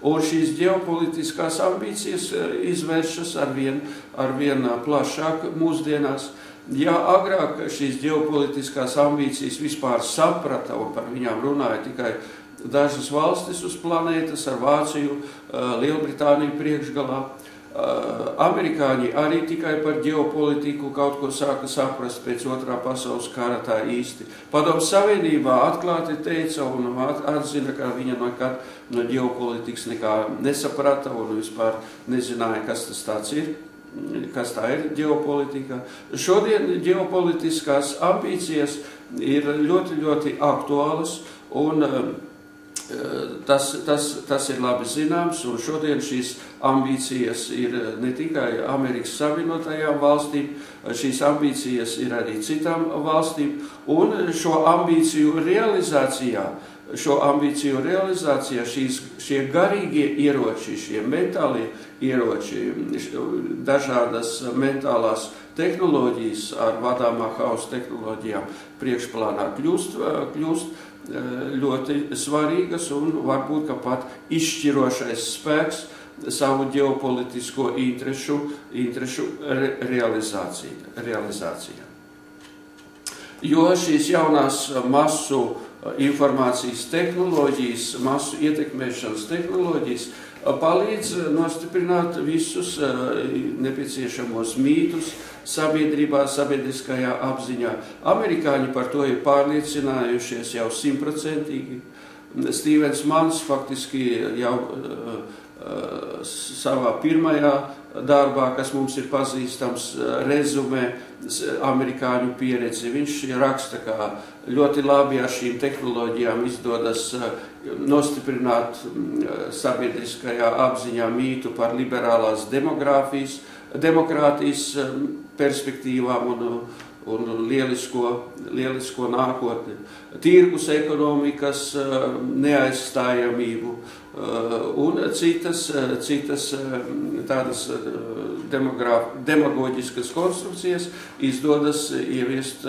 [SPEAKER 1] Un šīs ģeopolitiskās ambīcijas izvēršas arvien plašāk mūsdienās. Ja agrāk šīs ģeopolitiskās ambīcijas vispār saprata un par viņām runāja tikai dažas valstis uz planētas ar Vāciju, Lielbritāniju priekšgalā, amerikāņi arī tikai par ģeopolitiku kaut ko sāka saprast pēc Otrā pasaules kara tā īsti. Padomju Savienībā atklāti teica un atzina, ka viņa nekad no ģeopolitikas nekā nesaprata un vispār nezināja, kas tas tāds ir, kas tā ir ģeopolitika. Šodien ģeopolitiskās ambīcijas ir ļoti, ļoti aktuālas un tas ir labi zināms, un šodien šīs ambīcijas ir ne tikai Amerikas Savienotajām valstīm, šīs ambīcijas ir arī citām valstīm, un šo ambīciju realizācijā šie garīgie ieroči, šie mentālie ieroči, dažādas mentālās tehnoloģijas ar vadāmā hausa tehnoloģijām priekšplānā kļūst ļoti svarīgas un varbūt ka pat izšķirošais spēks savu ģeopolitisko interešu realizācijā. Jo šīs jaunās masu informācijas tehnoloģijas, masu ietekmēšanas tehnoloģijas palīdz nostiprināt visus nepieciešamos mītus sabiedrībā, sabiedriskajā apziņā. Amerikāņi par to ir pārliecinājušies jau 100%. Stīvens Mans faktiski jau savā pirmajā darbā, kas mums ir pazīstams, rezumē amerikāņu pieredzi. Viņš raksta, ka ļoti labi ar šīm tehnoloģijām izdodas nostiprināt sabiedriskajā apziņā mītu par liberālās demokrātijas perspektīvām un lielisko nākotni, tirgus ekonomikas neaizstājamību un citas tādas demagoģiskas konstrukcijas izdodas ieviest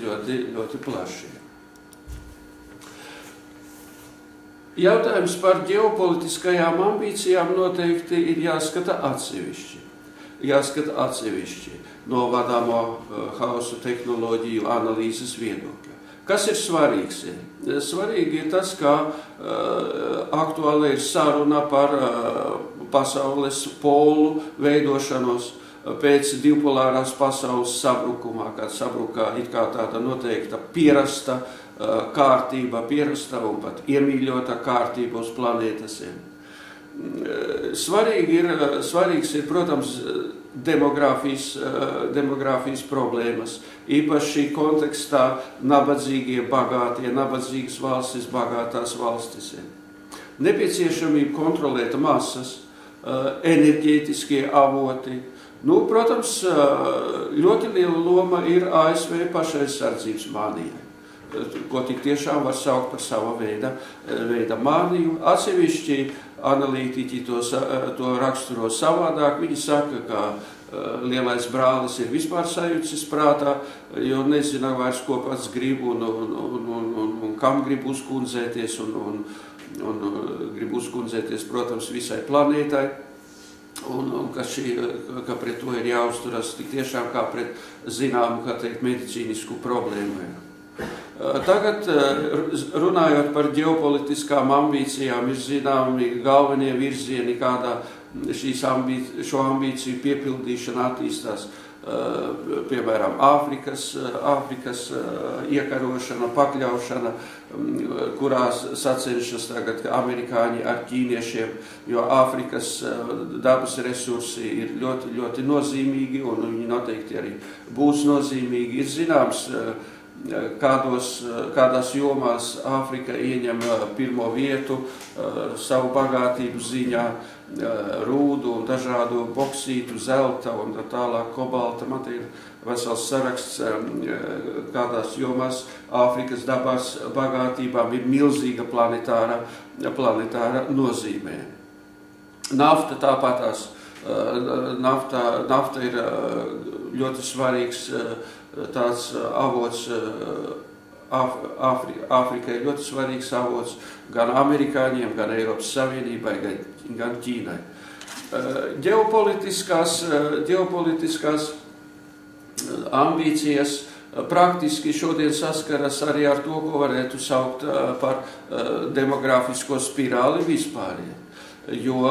[SPEAKER 1] ļoti, ļoti plaši. Jautājums par ģeopolitiskajām ambīcijām noteikti ir jāskata atsevišķi no vadāmo hausu tehnoloģiju analīzes viedokļa. Kas ir svarīgs? Svarīgi ir tas, ka aktuāli ir saruna par pasaules polu veidošanos pēc divpolārās pasaules sabrukumā, kad sabruka it kā tāda noteikta pierasta kārtība, pierasta un pat iemīļota kārtība uz planētas. Svarīgs ir, protams, demogrāfijas problēmas, īpaši kontekstā nabadzīgie bagātie, nabadzīgas valstis, bagātās valstis. Nepieciešamība kontrolēt masas, enerģētiskie avoti. Protams, ļoti liela loma ir ASV pašaizsardzības mānijai, ko tik tiešām var saukt par sava veida māniju. Atsevišķi analītiķi to raksturo savādāk. Viņi saka, ka lielais brālis ir vispār sajucis prātā, jo nezina vairs, ko pats grib un kam grib uzkundzēties, un grib uzkundzēties, protams, visai planētai, un ka pret to ir jāuzturas tik tiešām kā pret zināmu, kā teikt, medicīnisku problēmu. Tagad, runājot par ģeopolitiskām ambīcijām, ir zināmi galvenie virzieni, kādā šo ambīciju piepildīšana attīstās. Piemēram, Āfrikas iekarošana, pakļaušana, kurās sacenšas tagad amerikāņi ar ķīniešiem, jo Āfrikas dabas resursi ir ļoti, ļoti nozīmīgi, un viņi noteikti arī būs nozīmīgi. Ir zināms, kādās jomās Āfrika ieņem pirmo vietu savu bagātību ziņā, rūdu un dažādu boksītu, zelta un tālāk kobalta. Man te ir vesels saraksts, kādās jomās Āfrikas dabas bagātībām ir milzīga planetāra nozīmē. Nafta tāpatās Nafta ir ļoti svarīgs tāds avots, Āfrikai ir ļoti svarīgs avots gan amerikāņiem, gan Eiropas Savienībai, gan Ķīnai. Ģeopolitiskās ambīcijas praktiski šodien saskaras arī ar to, ko varētu saukt par demografisko spirāli vispār. Jo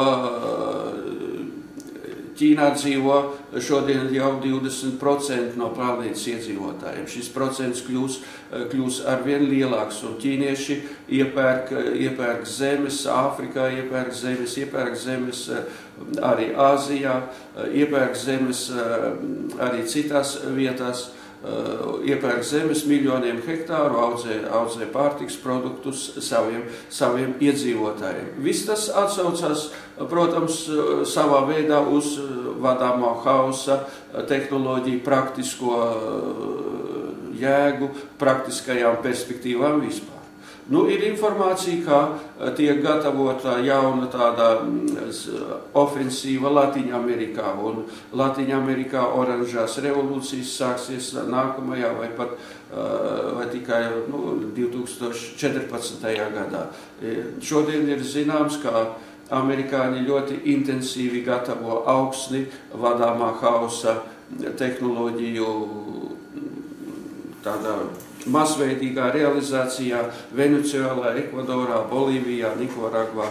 [SPEAKER 1] Ķīnā dzīvo šodien jau 20% no planētas iedzīvotājiem. Šis procents kļūs arvien lielāks, un ķīnieši iepērk zemes Āfrikā, iepērk zemes arī Āzijā, iepērk zemes arī citās vietās, iepērk zemes miljoniem hektāru, audzē pārtiks produktus saviem iedzīvotājiem. Viss tas atsaucās, protams, savā veidā uz vadāmo hausa tehnoloģiju praktisko jēgu, praktiskajām perspektīvām vispār. Ir informācija, ka tiek gatavota jauna tāda ofensīva Latviņamerikā, un Latviņamerikā oranžās revolūcijas sāksies nākamajā vai tikai 2014. gadā. Šodien ir zināms, ka amerikāņi ļoti intensīvi gatavo augsni vadāmā hausa tehnoloģiju tādā masveidīgā realizācijā Venecuēlā, Ekvadorā, Bolīvijā, Nikaragvā,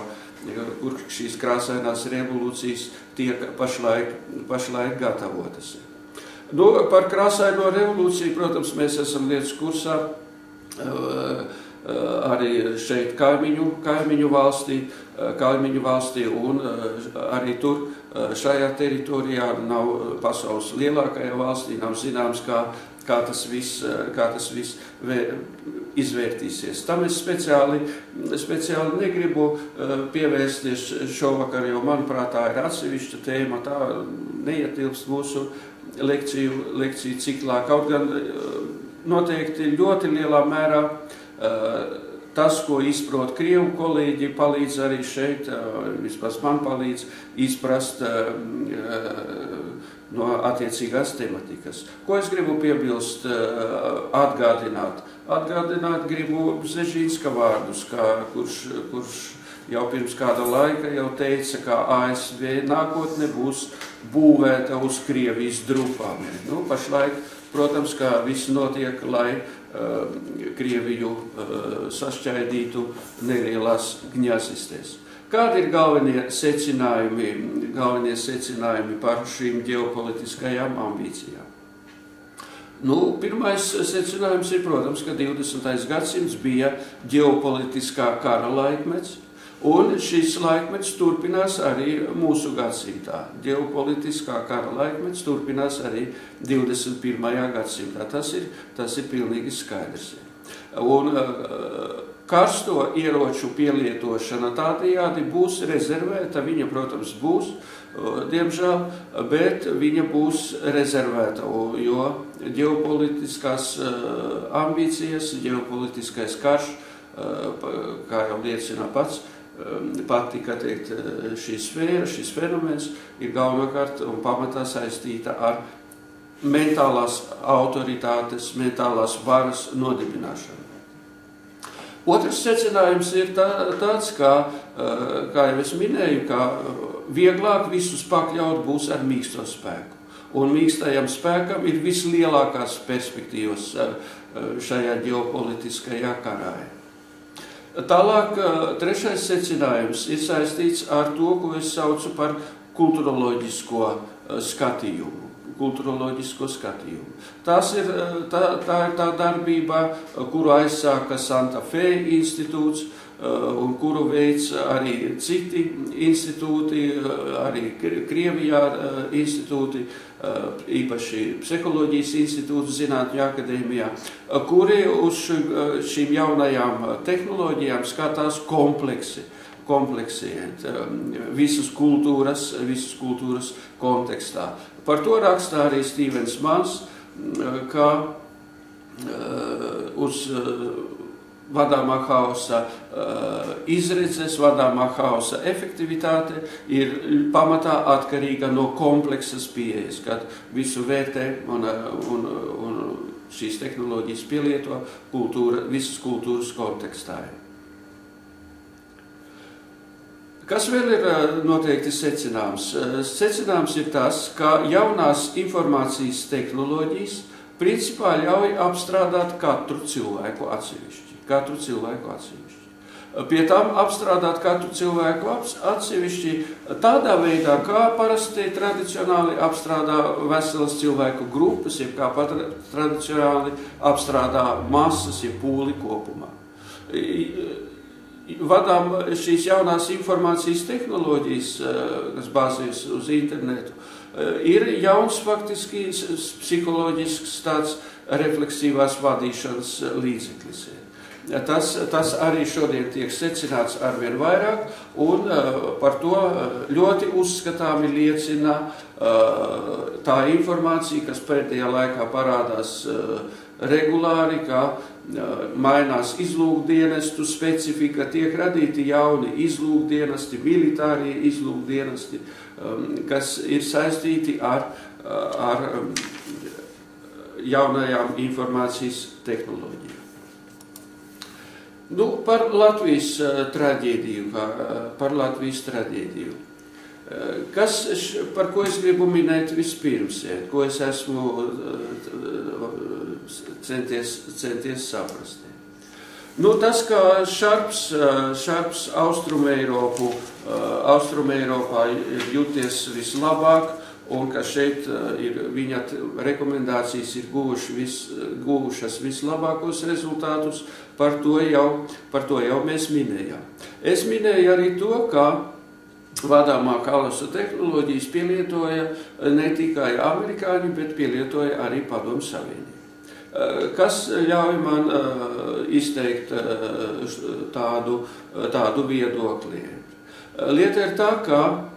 [SPEAKER 1] kur šīs krāsainās revolūcijas tiek pašlaik gatavotas. Par krāsaino revolūciju, protams, mēs esam lietas kursā arī šeit kaimiņu valstī, un arī tur šajā teritorijā nav pasaules lielākajā valstī, nav zināms, kā tas viss izvērtīsies. Tam es speciāli negribu pievērsties šovakar, jo, manuprāt, tā ir atsevišķa tēma, tā neietilpst mūsu lekciju ciklā. Kaut gan noteikti ļoti lielā mērā tas, ko izprot krievu kolēģi, palīdz arī šeit, vismaz man palīdz izprast no attiecīgās tematikas. Ko es gribu piebilst, atgādināt? Atgādināt gribu Bzežinska vārdus, kurš jau pirms kāda laika jau teica, ka ASV nākotne būs būvēta uz Krievijas drupām. Pašlaik, protams, kā viss notiek, lai Krieviju sašķaidītu nelielās gņazistēs. Kādi ir galvenie secinājumi par šīm ģeopolitiskajām ambīcijām? Pirmais secinājums ir, protams, ka 20. gadsimts bija ģeopolitiskā kara laikmets, un šis laikmets turpinās arī mūsu gadsimtā. Ģeopolitiskā kara laikmets turpinās arī 21. gadsimtā. Tas ir pilnīgi skaidrs. Un karsto ieroču pielietošana tādējādi būs rezervēta. Viņa, protams, būs, diemžēl, bet viņa būs rezervēta, jo ģeopolitiskās ambīcijas, ģeopolitiskais karš, kā jau liecina pati, kā teikt, šī sfēra, šis fenomens ir galvenokārt un pamatā saistīta ar mentālās autoritātes, mentālās varas nodibināšanu. Otrs secinājums ir tāds, kā jau es minēju, ka vieglāk visus pakļaut būs ar mīksto spēku. Un mīkstajam spēkam ir vislielākās perspektīvas šajā ģeopolitiskajā karā. Tālāk, trešais secinājums ir saistīts ar to, ko es saucu par kulturoloģisko skatījumu. Tā ir tā darbība, kuru aizsāka Santa Fe institūts, un kuru veids arī citi institūti, arī Krievijā institūti, īpaši psiholoģijas institūts Zinātņu akadēmijā, kuri uz šīm jaunajām tehnoloģijām skatās kompleksi, visas kultūras kontekstā. Par to rakstā arī Stevens Mans, ka uz vadāmā hausa izredzes, vadāmā hausa efektivitāte ir pamatā atkarīga no kompleksas pieejas, kad visu vērtē un šīs tehnoloģijas pielieto visas kultūras kontekstā. Kas vēl ir noteikti secināms? Secināms ir tas, ka jaunās informācijas tehnoloģijas principā ļauj apstrādāt katru cilvēku atsevišķi. Pie tam apstrādāt katru cilvēku atsevišķi tādā veidā, kā parasti tradicionāli apstrādā veselas cilvēku grupas, jeb kā tradicionāli apstrādā masas, jeb pūli kopumā. Vadām šīs jaunās informācijas tehnoloģijas, kas bāzējas uz internetu, ir jauns faktiski psiholoģisks tāds refleksīvās vadīšanas līdzeklis. Tas arī šodien tiek secināts arvien vairāk, un par to ļoti uzskatāmi liecina tā informācija, kas pēdējā laikā parādās regulāri, kā mainās izlūkdienestu specifika, tiek radīti jauni izlūkdienesti, militārie izlūkdienesti, kas ir saistīti ar jaunajām informācijas tehnoloģijām. Par Latvijas traģēdiju. Par ko es gribu minēt vispirms, ko es esmu centies saprast. Tas, ka Šarps Austrumeiropā ir jūties vislabāk, un ka šeit viņa rekomendācijas ir guvušas vislabākos rezultātus, par to jau mēs minējām. Es minēju arī to, ka vadāmā Kallasu tehnoloģijas pielietoja ne tikai amerikāņi, bet pielietoja arī Padomju Savienība. Kas ļauj man izteikt tādu viedokli. Lieta ir tā, ka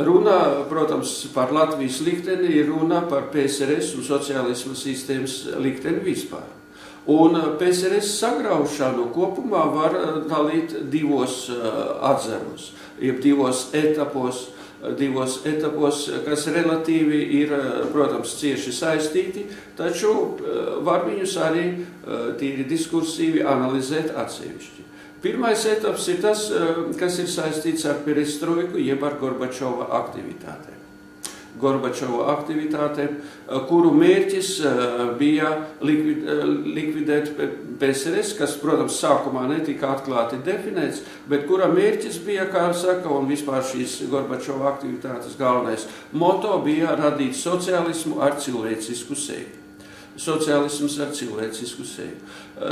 [SPEAKER 1] runa, protams, par Latvijas likteni ir runa par PSRS un sociālisma sistēmas likteni vispār. Un PSRS sagraušanu kopumā var dalīt divos atzaros, jeb divos etapos, kas relatīvi ir, protams, cieši saistīti, taču var viņus arī tīri diskursīvi analizēt atsevišķi. Pirmais etaps ir tas, kas ir saistīts ar perestroiku, jeb ar Gorbačova aktivitātēm, kuru mērķis bija likvidēt PSRS, kas, protams, sākumā netika atklāti definēts, bet kura mērķis bija, kā saka, un vispār šīs Gorbačova aktivitātes galvenais moto bija radīt sociālismu ar cilvēcisku seju.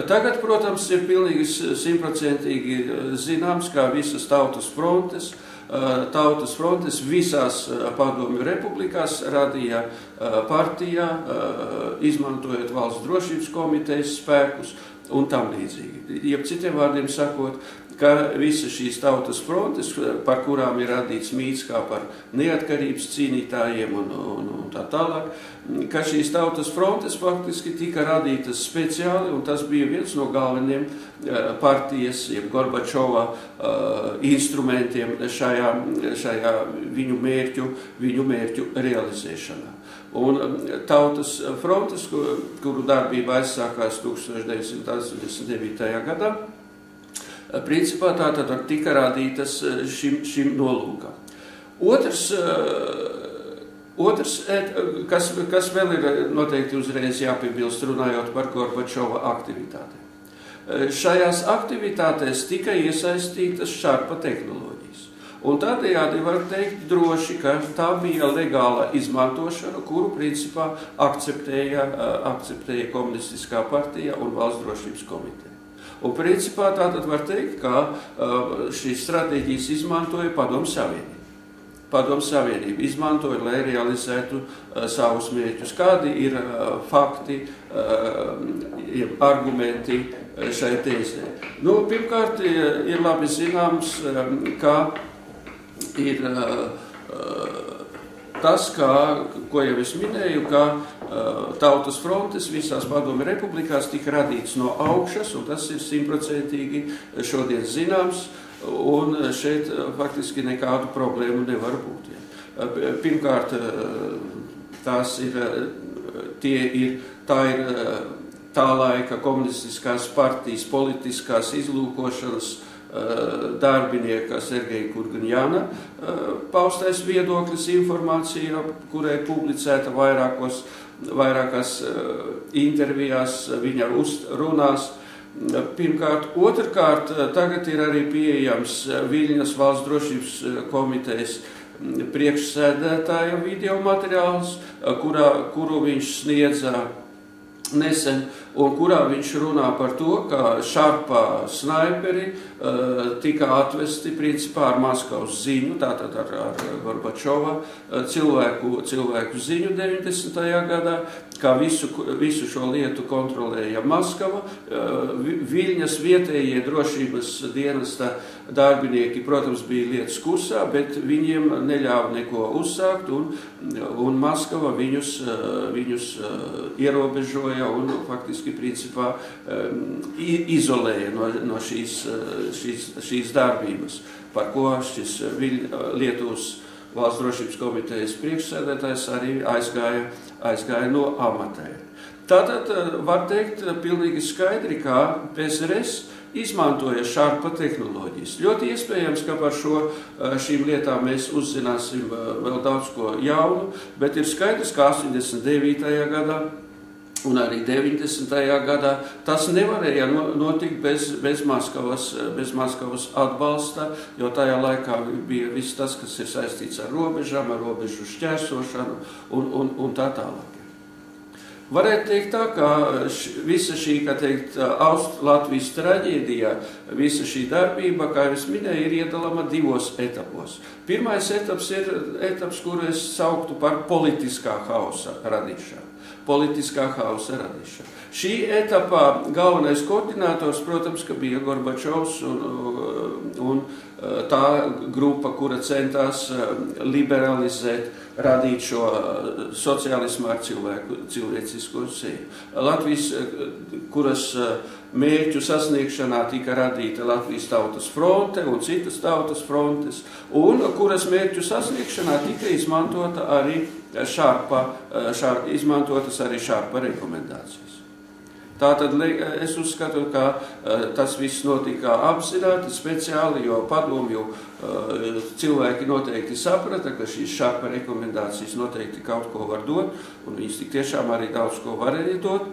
[SPEAKER 1] Tagad, protams, ir pilnīgi 100% zināms, kā visas tautas frontes visās padomju republikās radīja partijā, izmantojot valsts drošības komitejas spēkus un tam līdzīgi. Jeb citiem vārdiem sakot, ka visas šīs tautas frontes, par kurām ir radīts mīts kā par neatkarības cīnītājiem un tā tālāk, ka šīs tautas frontes faktiski tika radītas speciāli, un tas bija viens no galveniem partijas, jeb Gorbačova instrumentiem šajā viņu mērķu realizēšanā. Un tautas frontes, kuru darbība aizsākās 1989. gadā, principā tātad tika radītas šim nolūkam. Otrs, kas vēl ir noteikti uzreiz jāpiebilst, runājot par Gorbačova aktivitātēm. Šajās aktivitātēs tika iesaistītas Šarpa tehnoloģijas. Un tādējādi var teikt droši, ka tā bija legāla izmantošana, kuru principā akceptēja Komunistiskā partija un Valsts drošības komiteja. Un principā tātad var teikt, ka šīs stratēģijas izmantoja Padomju Savienība. Padomju Savienība izmantoja, lai realizētu savus mērķus. Kādi ir fakti, argumenti šai tēzē? Pirmkārt, ir labi zināms, ka ir tas, ko jau es minēju, ka Tautas frontes visās Padomju republikās tika radīts no augšas, un tas ir 100% šodien zināms, un šeit faktiski nekādu problēmu nevar būt. Pirmkārt, tā ir tā laika komunistiskās partijas politiskās izlūkošanas darbinieka Sergeja Kurganjana paustais viedoklis, informācija, kurai publicēta vairākās intervijās, viņa runās. Pirmkārt, otrkārt, tagad ir arī pieejams Viļņas valsts drošības komitejas priekšsēdētāja video materiāls, kuru viņš sniedza nesen, un kurā viņš runā par to, ka Šarpa snaiperi tika atvesti principā ar Maskavas ziņu, tātad ar Gorbačova cilvēku ziņu 90. gadā, kā visu šo lietu kontrolēja Maskava. Viļņas vietējie drošības dienesta darbinieki, protams, bija lietas kursā, bet viņiem neļāva neko uzsākt, un Maskava viņus ierobežoja un faktiski principā izolēja no šīs darbības, par ko šis Lietuvas valsts drošības komitejas priekšsēdētājs arī aizgāja no amata. Tātad var teikt pilnīgi skaidri, kā PSRS izmantoja Šarpa tehnoloģijas. Ļoti iespējams, ka par šīm lietām mēs uzzināsim vēl daudz ko jaunu, bet ir skaidrs, ka 89. gadā un arī 90. gadā tas nevarēja notikt bez Maskavas atbalsta, jo tajā laikā bija viss tas, kas ir saistīts ar robežām, ar robežu šķērsošanu un tā tālāk. Varētu teikt tā, ka visa šī, kā teikt, Latvijas traģēdija, visa šī darbība, kā jau es minēju, ir iedalama divos etapos. Pirmais etaps ir etaps, kuru es sauktu par politiskā hausa radīšanu. Šī etapā galvenais koordinators, protams, ka bija Gorbačovs un tā grupa, kura centās liberalizēt, radīt šo sociālismu ar cilvēcisko seju. Latvijas, kuras mērķu sasniegšanā tika radīta Latvijas tautas fronte un citas tautas frontes, un kuras mērķu sasniegšanā tika izmantota arī izmantotas arī Šarpa rekomendācijas. Tātad es uzskatu, ka tas viss notika apzināti, speciāli, jo padomju cilvēki noteikti saprata, ka šīs Šarpa rekomendācijas noteikti kaut ko var dot, un viņas tik tiešām arī daudz ko varēja dot.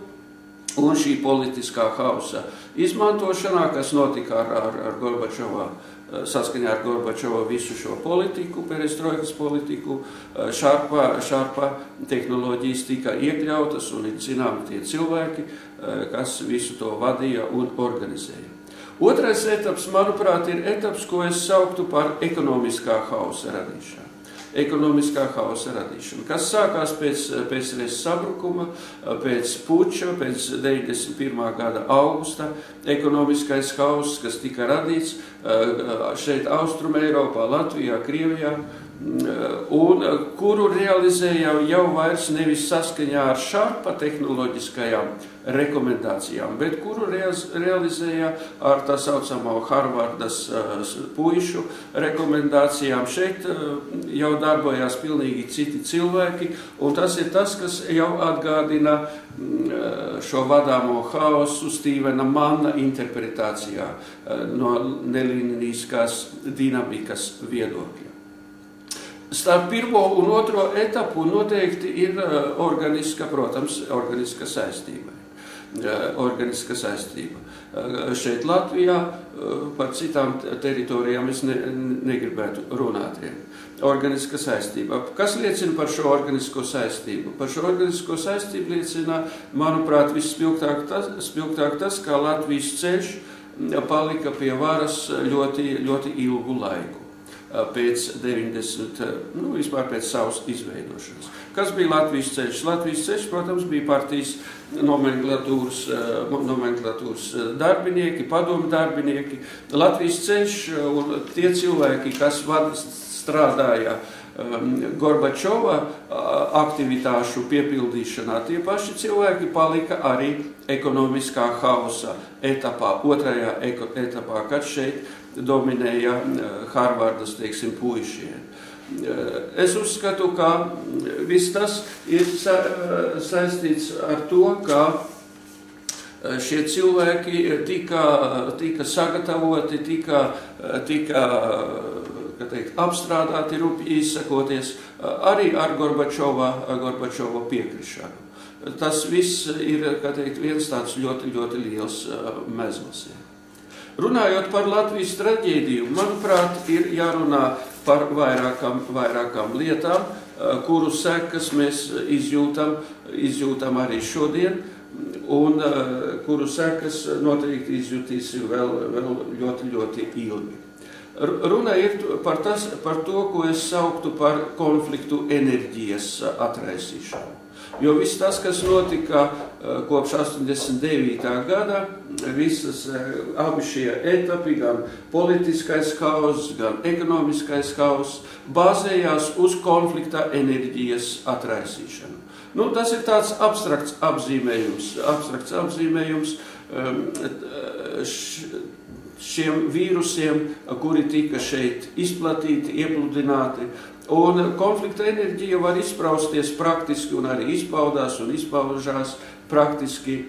[SPEAKER 1] Un šī politiskā hausa izmantošanā, kas notika ar Gorbačovā, saskaņā ar Gorbačova visu šo politiku, perestroikas politiku, Šarpa tehnoloģijas tika iekļautas un ir zināmi tie cilvēki, kas visu to vadīja un organizēja. Otrais etaps, manuprāt, ir etaps, ko es sauktu par ekonomiskā hausa radīšanu. Kas sākās pēc PSRS sabrukuma, pēc puča, pēc 91. gada augusta, ekonomiskais hauss, kas tika radīts šeit Austrum Eiropā, Latvijā, Krievijā, un kuru realizēja jau vairs nevis saskaņā ar Šarpa tehnoloģiskajām rekomendācijām, bet kuru realizēja ar tā saucamo Harvardas puišu rekomendācijām. Šeit jau darbojās pilnīgi citi cilvēki, un tas ir tas, kas jau atgādina šo vadāmo haosu Stīvena Manna interpretācijā no nelininiskās dinamikas viedokļa. Starp pirmo un otro etapu noteikti ir organiska saistība. Šeit Latvijā par citām teritorijām es negribētu runāt. Organiska saistība. Kas liecina par šo organisko saistību? Par šo organisko saistību liecina, manuprāt, visspilgtāk tas, kā Latvijas ceļš palika pie varas ļoti ilgu laiku. Pēc 90, vispār pēc savas izveidošanas. Kas bija Latvijas ceļš? Latvijas ceļš, protams, bija partijas nomenklatūras darbinieki, padomu darbinieki. Latvijas ceļš un tie cilvēki, kas strādāja Gorbačova aktivitāšu piepildīšanā tie paši cilvēki palika arī ekonomiskā hausa etapā, otrajā etapā, kad šeit dominēja Harvardas, teiksim, puišiem. Es uzskatu, ka viss tas ir saistīts ar to, ka šie cilvēki tika sagatavoti, tika apstrādāti, rupji izsakoties, arī ar Gorbačova piekrišanu. Tas viss ir, viens tāds ļoti, ļoti liels mezgls. Runājot par Latvijas traģēdiju, manuprāt, ir jārunā par vairākām lietām, kuru sekas mēs izjūtam arī šodien, un kuru sekas noteikti izjutīsim vēl ļoti, ļoti ilgi. Runa ir par to, ko es sauktu par konfliktu enerģijas atraisīšanu. Jo viss tas, kas notika kopš 89. gada, abi šie etapi, gan politiskais hauss, gan ekonomiskais hauss, bāzējās uz konflikta enerģijas atraisīšanu. Tas ir tāds abstrakts apzīmējums šiem vīrusiem, kuri tika šeit izplatīti, iepludināti. Un konflikta enerģija var izprausties praktiski un arī izpaudās un izpaužās praktiski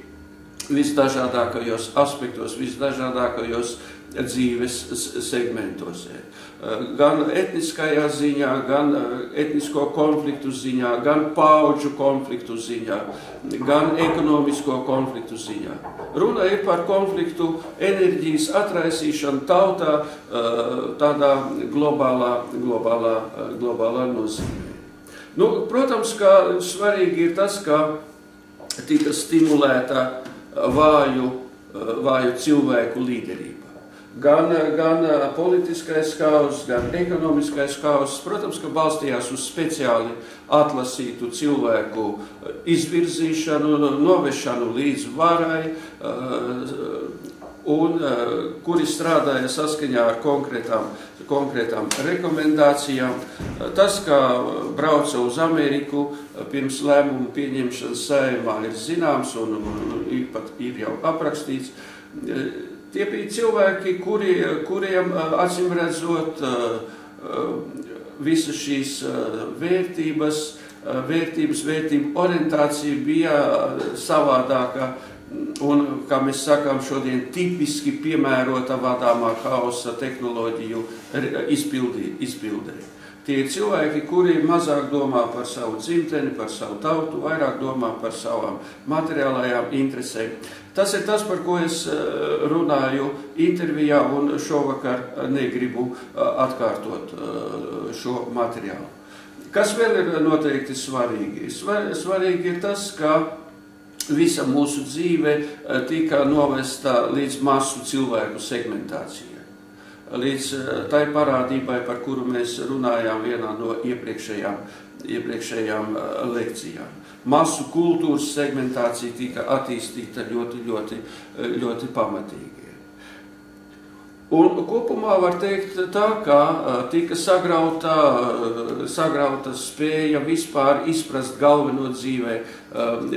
[SPEAKER 1] visdažādākajos aspektos, visdažādākajos dzīves segmentos. Gan etniskajā ziņā, gan etnisko konfliktu ziņā, gan paudžu konfliktu ziņā, gan ekonomisko konfliktu ziņā. Runa ir par konfliktu enerģijas atraisīšanu tautā tādā globālā nozīmē. Protams, ka svarīgi ir tas, ka tika stimulēta vāju cilvēku līderība. Gan politiskais hauss, gan ekonomiskais hauss, protams, ka balstījās uz speciāli atlasītu cilvēku izvirzīšanu, novešanu līdz varai, un kuri strādāja saskaņā ar konkrētām rekomendācijām. Tas, ka brauca uz Ameriku pirms lēmumu pieņemšanas Saeimā, ir zināms un pat ir jau aprakstīts. Tie bija cilvēki, kuriem acīm redzot visas šīs vērtību orientācija bija savādāka un, kā mēs sakām šodien, tipiski piemērota vadāmā hausa tehnoloģiju izpildē. Tie ir cilvēki, kuri mazāk domā par savu dzimteni, par savu tautu, vairāk domā par savām materiālajām interesēm. Tas ir tas, par ko es runāju intervijā, un šovakar negribu atkārtot šo materiālu. Kas vēl ir noteikti svarīgi? Svarīgi ir tas, ka visa mūsu dzīve tika novesta līdz masu cilvēku segmentācijai. Līdz tai parādībai, par kuru mēs runājām vienā no iepriekšējām lekcijām. Masu kultūras segmentācija tika attīstīta ļoti pamatīgi. Un kopumā var teikt tā, ka tika sagrauta spēja vispār izprast galveno dzīvē.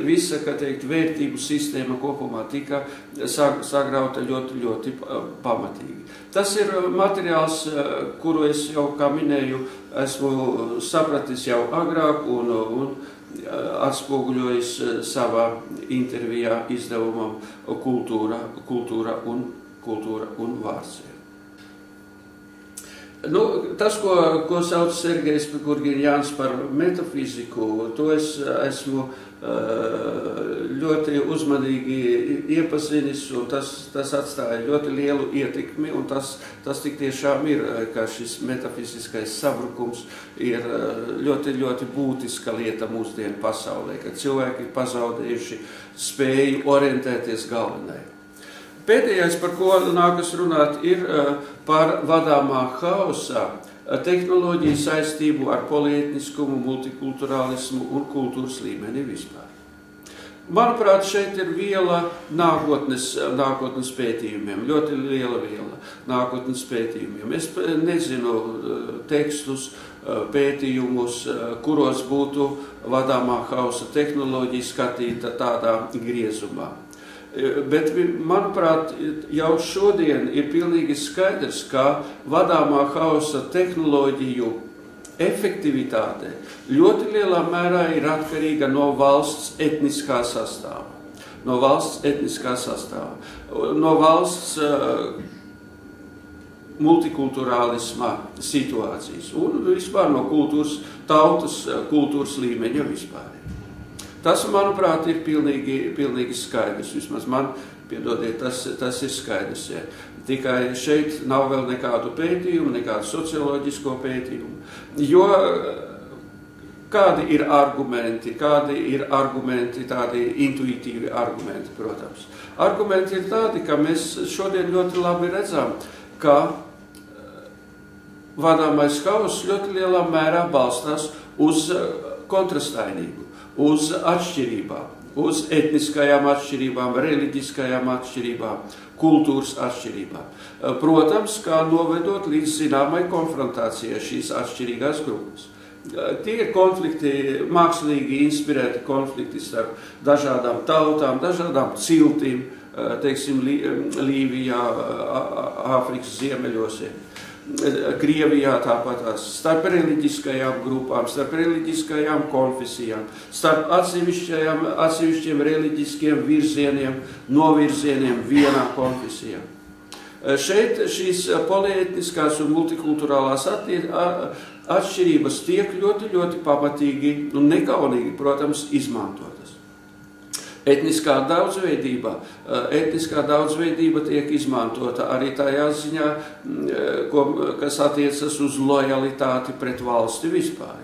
[SPEAKER 1] Visa, vērtību sistēma kopumā tika sagrauta ļoti pamatīgi. Tas ir materiāls, kuru es jau, kā minēju, esmu sapratis jau agrāk un atspoguļojis savā intervijā izdevumam kultūra un vārds. Tas, ko sauc Sergejs Gurgiņjāns par metafiziku, to es esmu ļoti uzmanīgi iepazinis, un tas atstāja ļoti lielu ietekmi, un tas tik tiešām ir, ka šis metafiziskais sabrukums ir ļoti būtiska lieta mūsdienu pasaulē, ka cilvēki ir pazaudējuši spēju orientēties galvenajā. Pēdējais, par ko nākas runāt, ir par vadāmā hausa tehnoloģiju saistību ar polietniskumu, multikulturālismu un kultūras līmeni vispār. Manuprāt, šeit ir viela nākotnes pētījumiem, ļoti liela viela nākotnes pētījumiem. Es nezinu tekstus, pētījumus, kuros būtu vadāmā hausa tehnoloģija skatīta tādā griezumā. Bet, manuprāt, jau šodien ir pilnīgi skaidrs, ka vadāmā hausa tehnoloģiju efektivitāte ļoti lielā mērā ir atkarīga no valsts etniskā sastāva. No valsts multikulturālisma situācijas un vispār no tautas līmeņa vispār. Tas, manuprāt, ir pilnīgi skaidrs. Vismaz man, piedodiet, tas ir skaidrs. Ja. Tikai šeit nav vēl nekādu pētījumu, nekādu socioloģisko pētījumu. Jo kādi ir argumenti, tādi intuitīvi argumenti, protams. Argumenti ir tādi, ka mēs šodien ļoti labi redzam, ka vadāmais hauss ļoti lielā mērā balstās uz kontrastainību, uz atšķirībām, uz etniskajām atšķirībām, reliģiskajām atšķirībām, kultūras atšķirībām. Protams, kā novedot līdz zināmai konfrontācijai šīs atšķirīgās grupas. Tie ir konflikti, mākslīgi inspirēti konflikti starp dažādām tautām, dažādām ciltīm, teiksim, Lībijā, Āfrikas ziemeļos, Krievijā tāpat starp reliģiskajām grupām, starp reliģiskajām konfesijām, starp atsevišķiem reliģiskiem virzieniem, novirzieniem vienā konfesijā. Šeit šīs polietniskās un multikulturālās atšķirības tiek ļoti pamatīgi un nekaunīgi, protams, izmantotas. Etniskā daudzveidība tiek izmantota arī tajā ziņā, kas attiecas uz lojalitāti pret valsti vispār.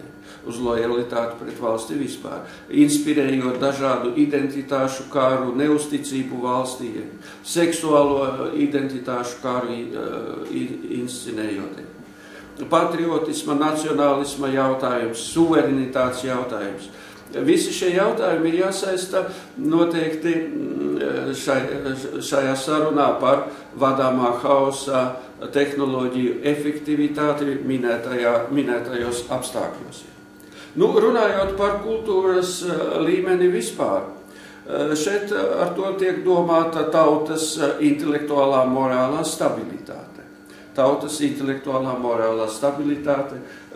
[SPEAKER 1] Inspirējot dažādu identitāšu karu, neusticību valstī, seksuālo identitāšu karu inscenējot. Patriotisma, nacionālisma jautājums, suverenitātes jautājums. Visi šie jautājumi ir jāsaista noteikti šajā sarunā par vadāmā hausa tehnoloģiju efektivitāti minētajos apstākļos. Runājot par kultūras līmeni vispār, šeit ar to tiek domāta tautas intelektuālā morālā stabilitāte.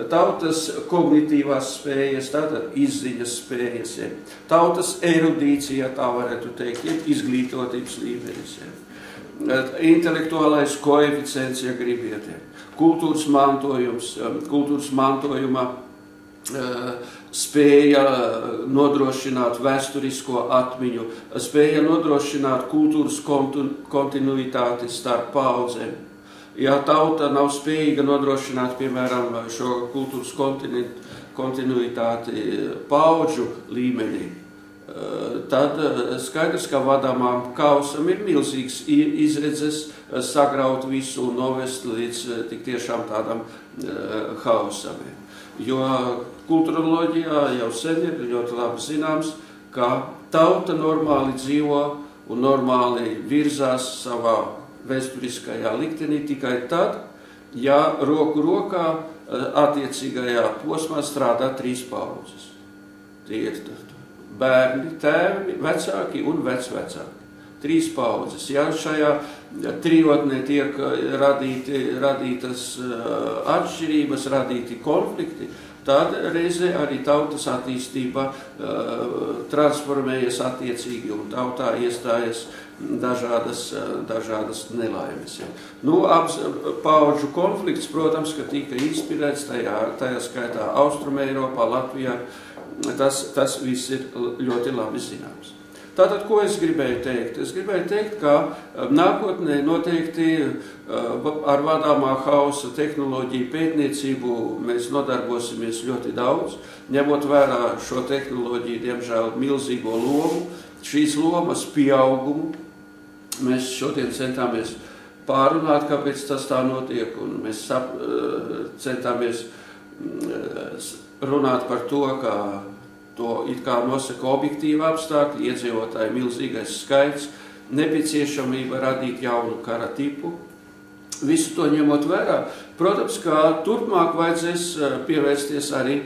[SPEAKER 1] Tautas kognitīvās spējas, tātad izziņas spējas, tautas erudīcija, tā varētu teikt, izglītotības līmenis, intelektuālais koeficients, ja gribiet, kultūras mantojuma spēja nodrošināt vēsturisko atmiņu, spēja nodrošināt kultūras kontinuitāti starp paudzēm. Ja tauta nav spējīga nodrošināt, piemēram, šo kultūras kontinuitāti paudžu līmenī, tad skaidrs, ka vadāmām hausam ir milzīgs izredzes sagraut visu un novest līdz tik tiešām tādam hausam. Jo kulturoloģijā jau sen ir ļoti labi zināms, ka tauta normāli dzīvo un normāli virzās savā vēsturiskajā liktenī tikai tad, ja roku rokā attiecīgajā posmā strādā 3 paudzes. Tie ir bērni, tēvi, vecāki un vecvecāki. 3 paudzes. Ja šajā trijotnē tiek radītas atšķirības, radīti konflikti, tad reizē arī tautas attīstība transformējas attiecīgi un tautā iestājas dažādas nelaimes. Paudžu konflikts, protams, ka tika inspirēts tajā skaitā Austrumeiropā, Latvijā, tas viss ir ļoti labi zināms. Tātad, ko es gribēju teikt? Es gribēju teikt, ka nākotnē noteikti ar vadāmā hausa tehnoloģiju pētniecību mēs nodarbosimies ļoti daudz, ņemot vērā šo tehnoloģiju, diemžēl, milzīgo lomu, šīs lomas pieaugumu. Mēs šodien centāmies pārunāt, kāpēc tas tā notiek, un mēs centāmies runāt par to, ka to it kā nosaka objektīvi apstākļi, iedzīvotāju milzīgais skaits, nepieciešamība radīt jaunu kara tipu. Visu to ņemot vērā, protams, kā turpmāk vajadzēs pievērsties arī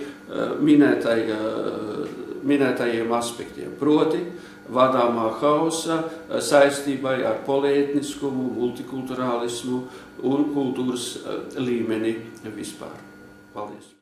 [SPEAKER 1] minētajiem aspektiem, proti vadāmā hausa saistībai ar polietniskumu, multikulturālismu un kultūras līmeni vispār. Paldies!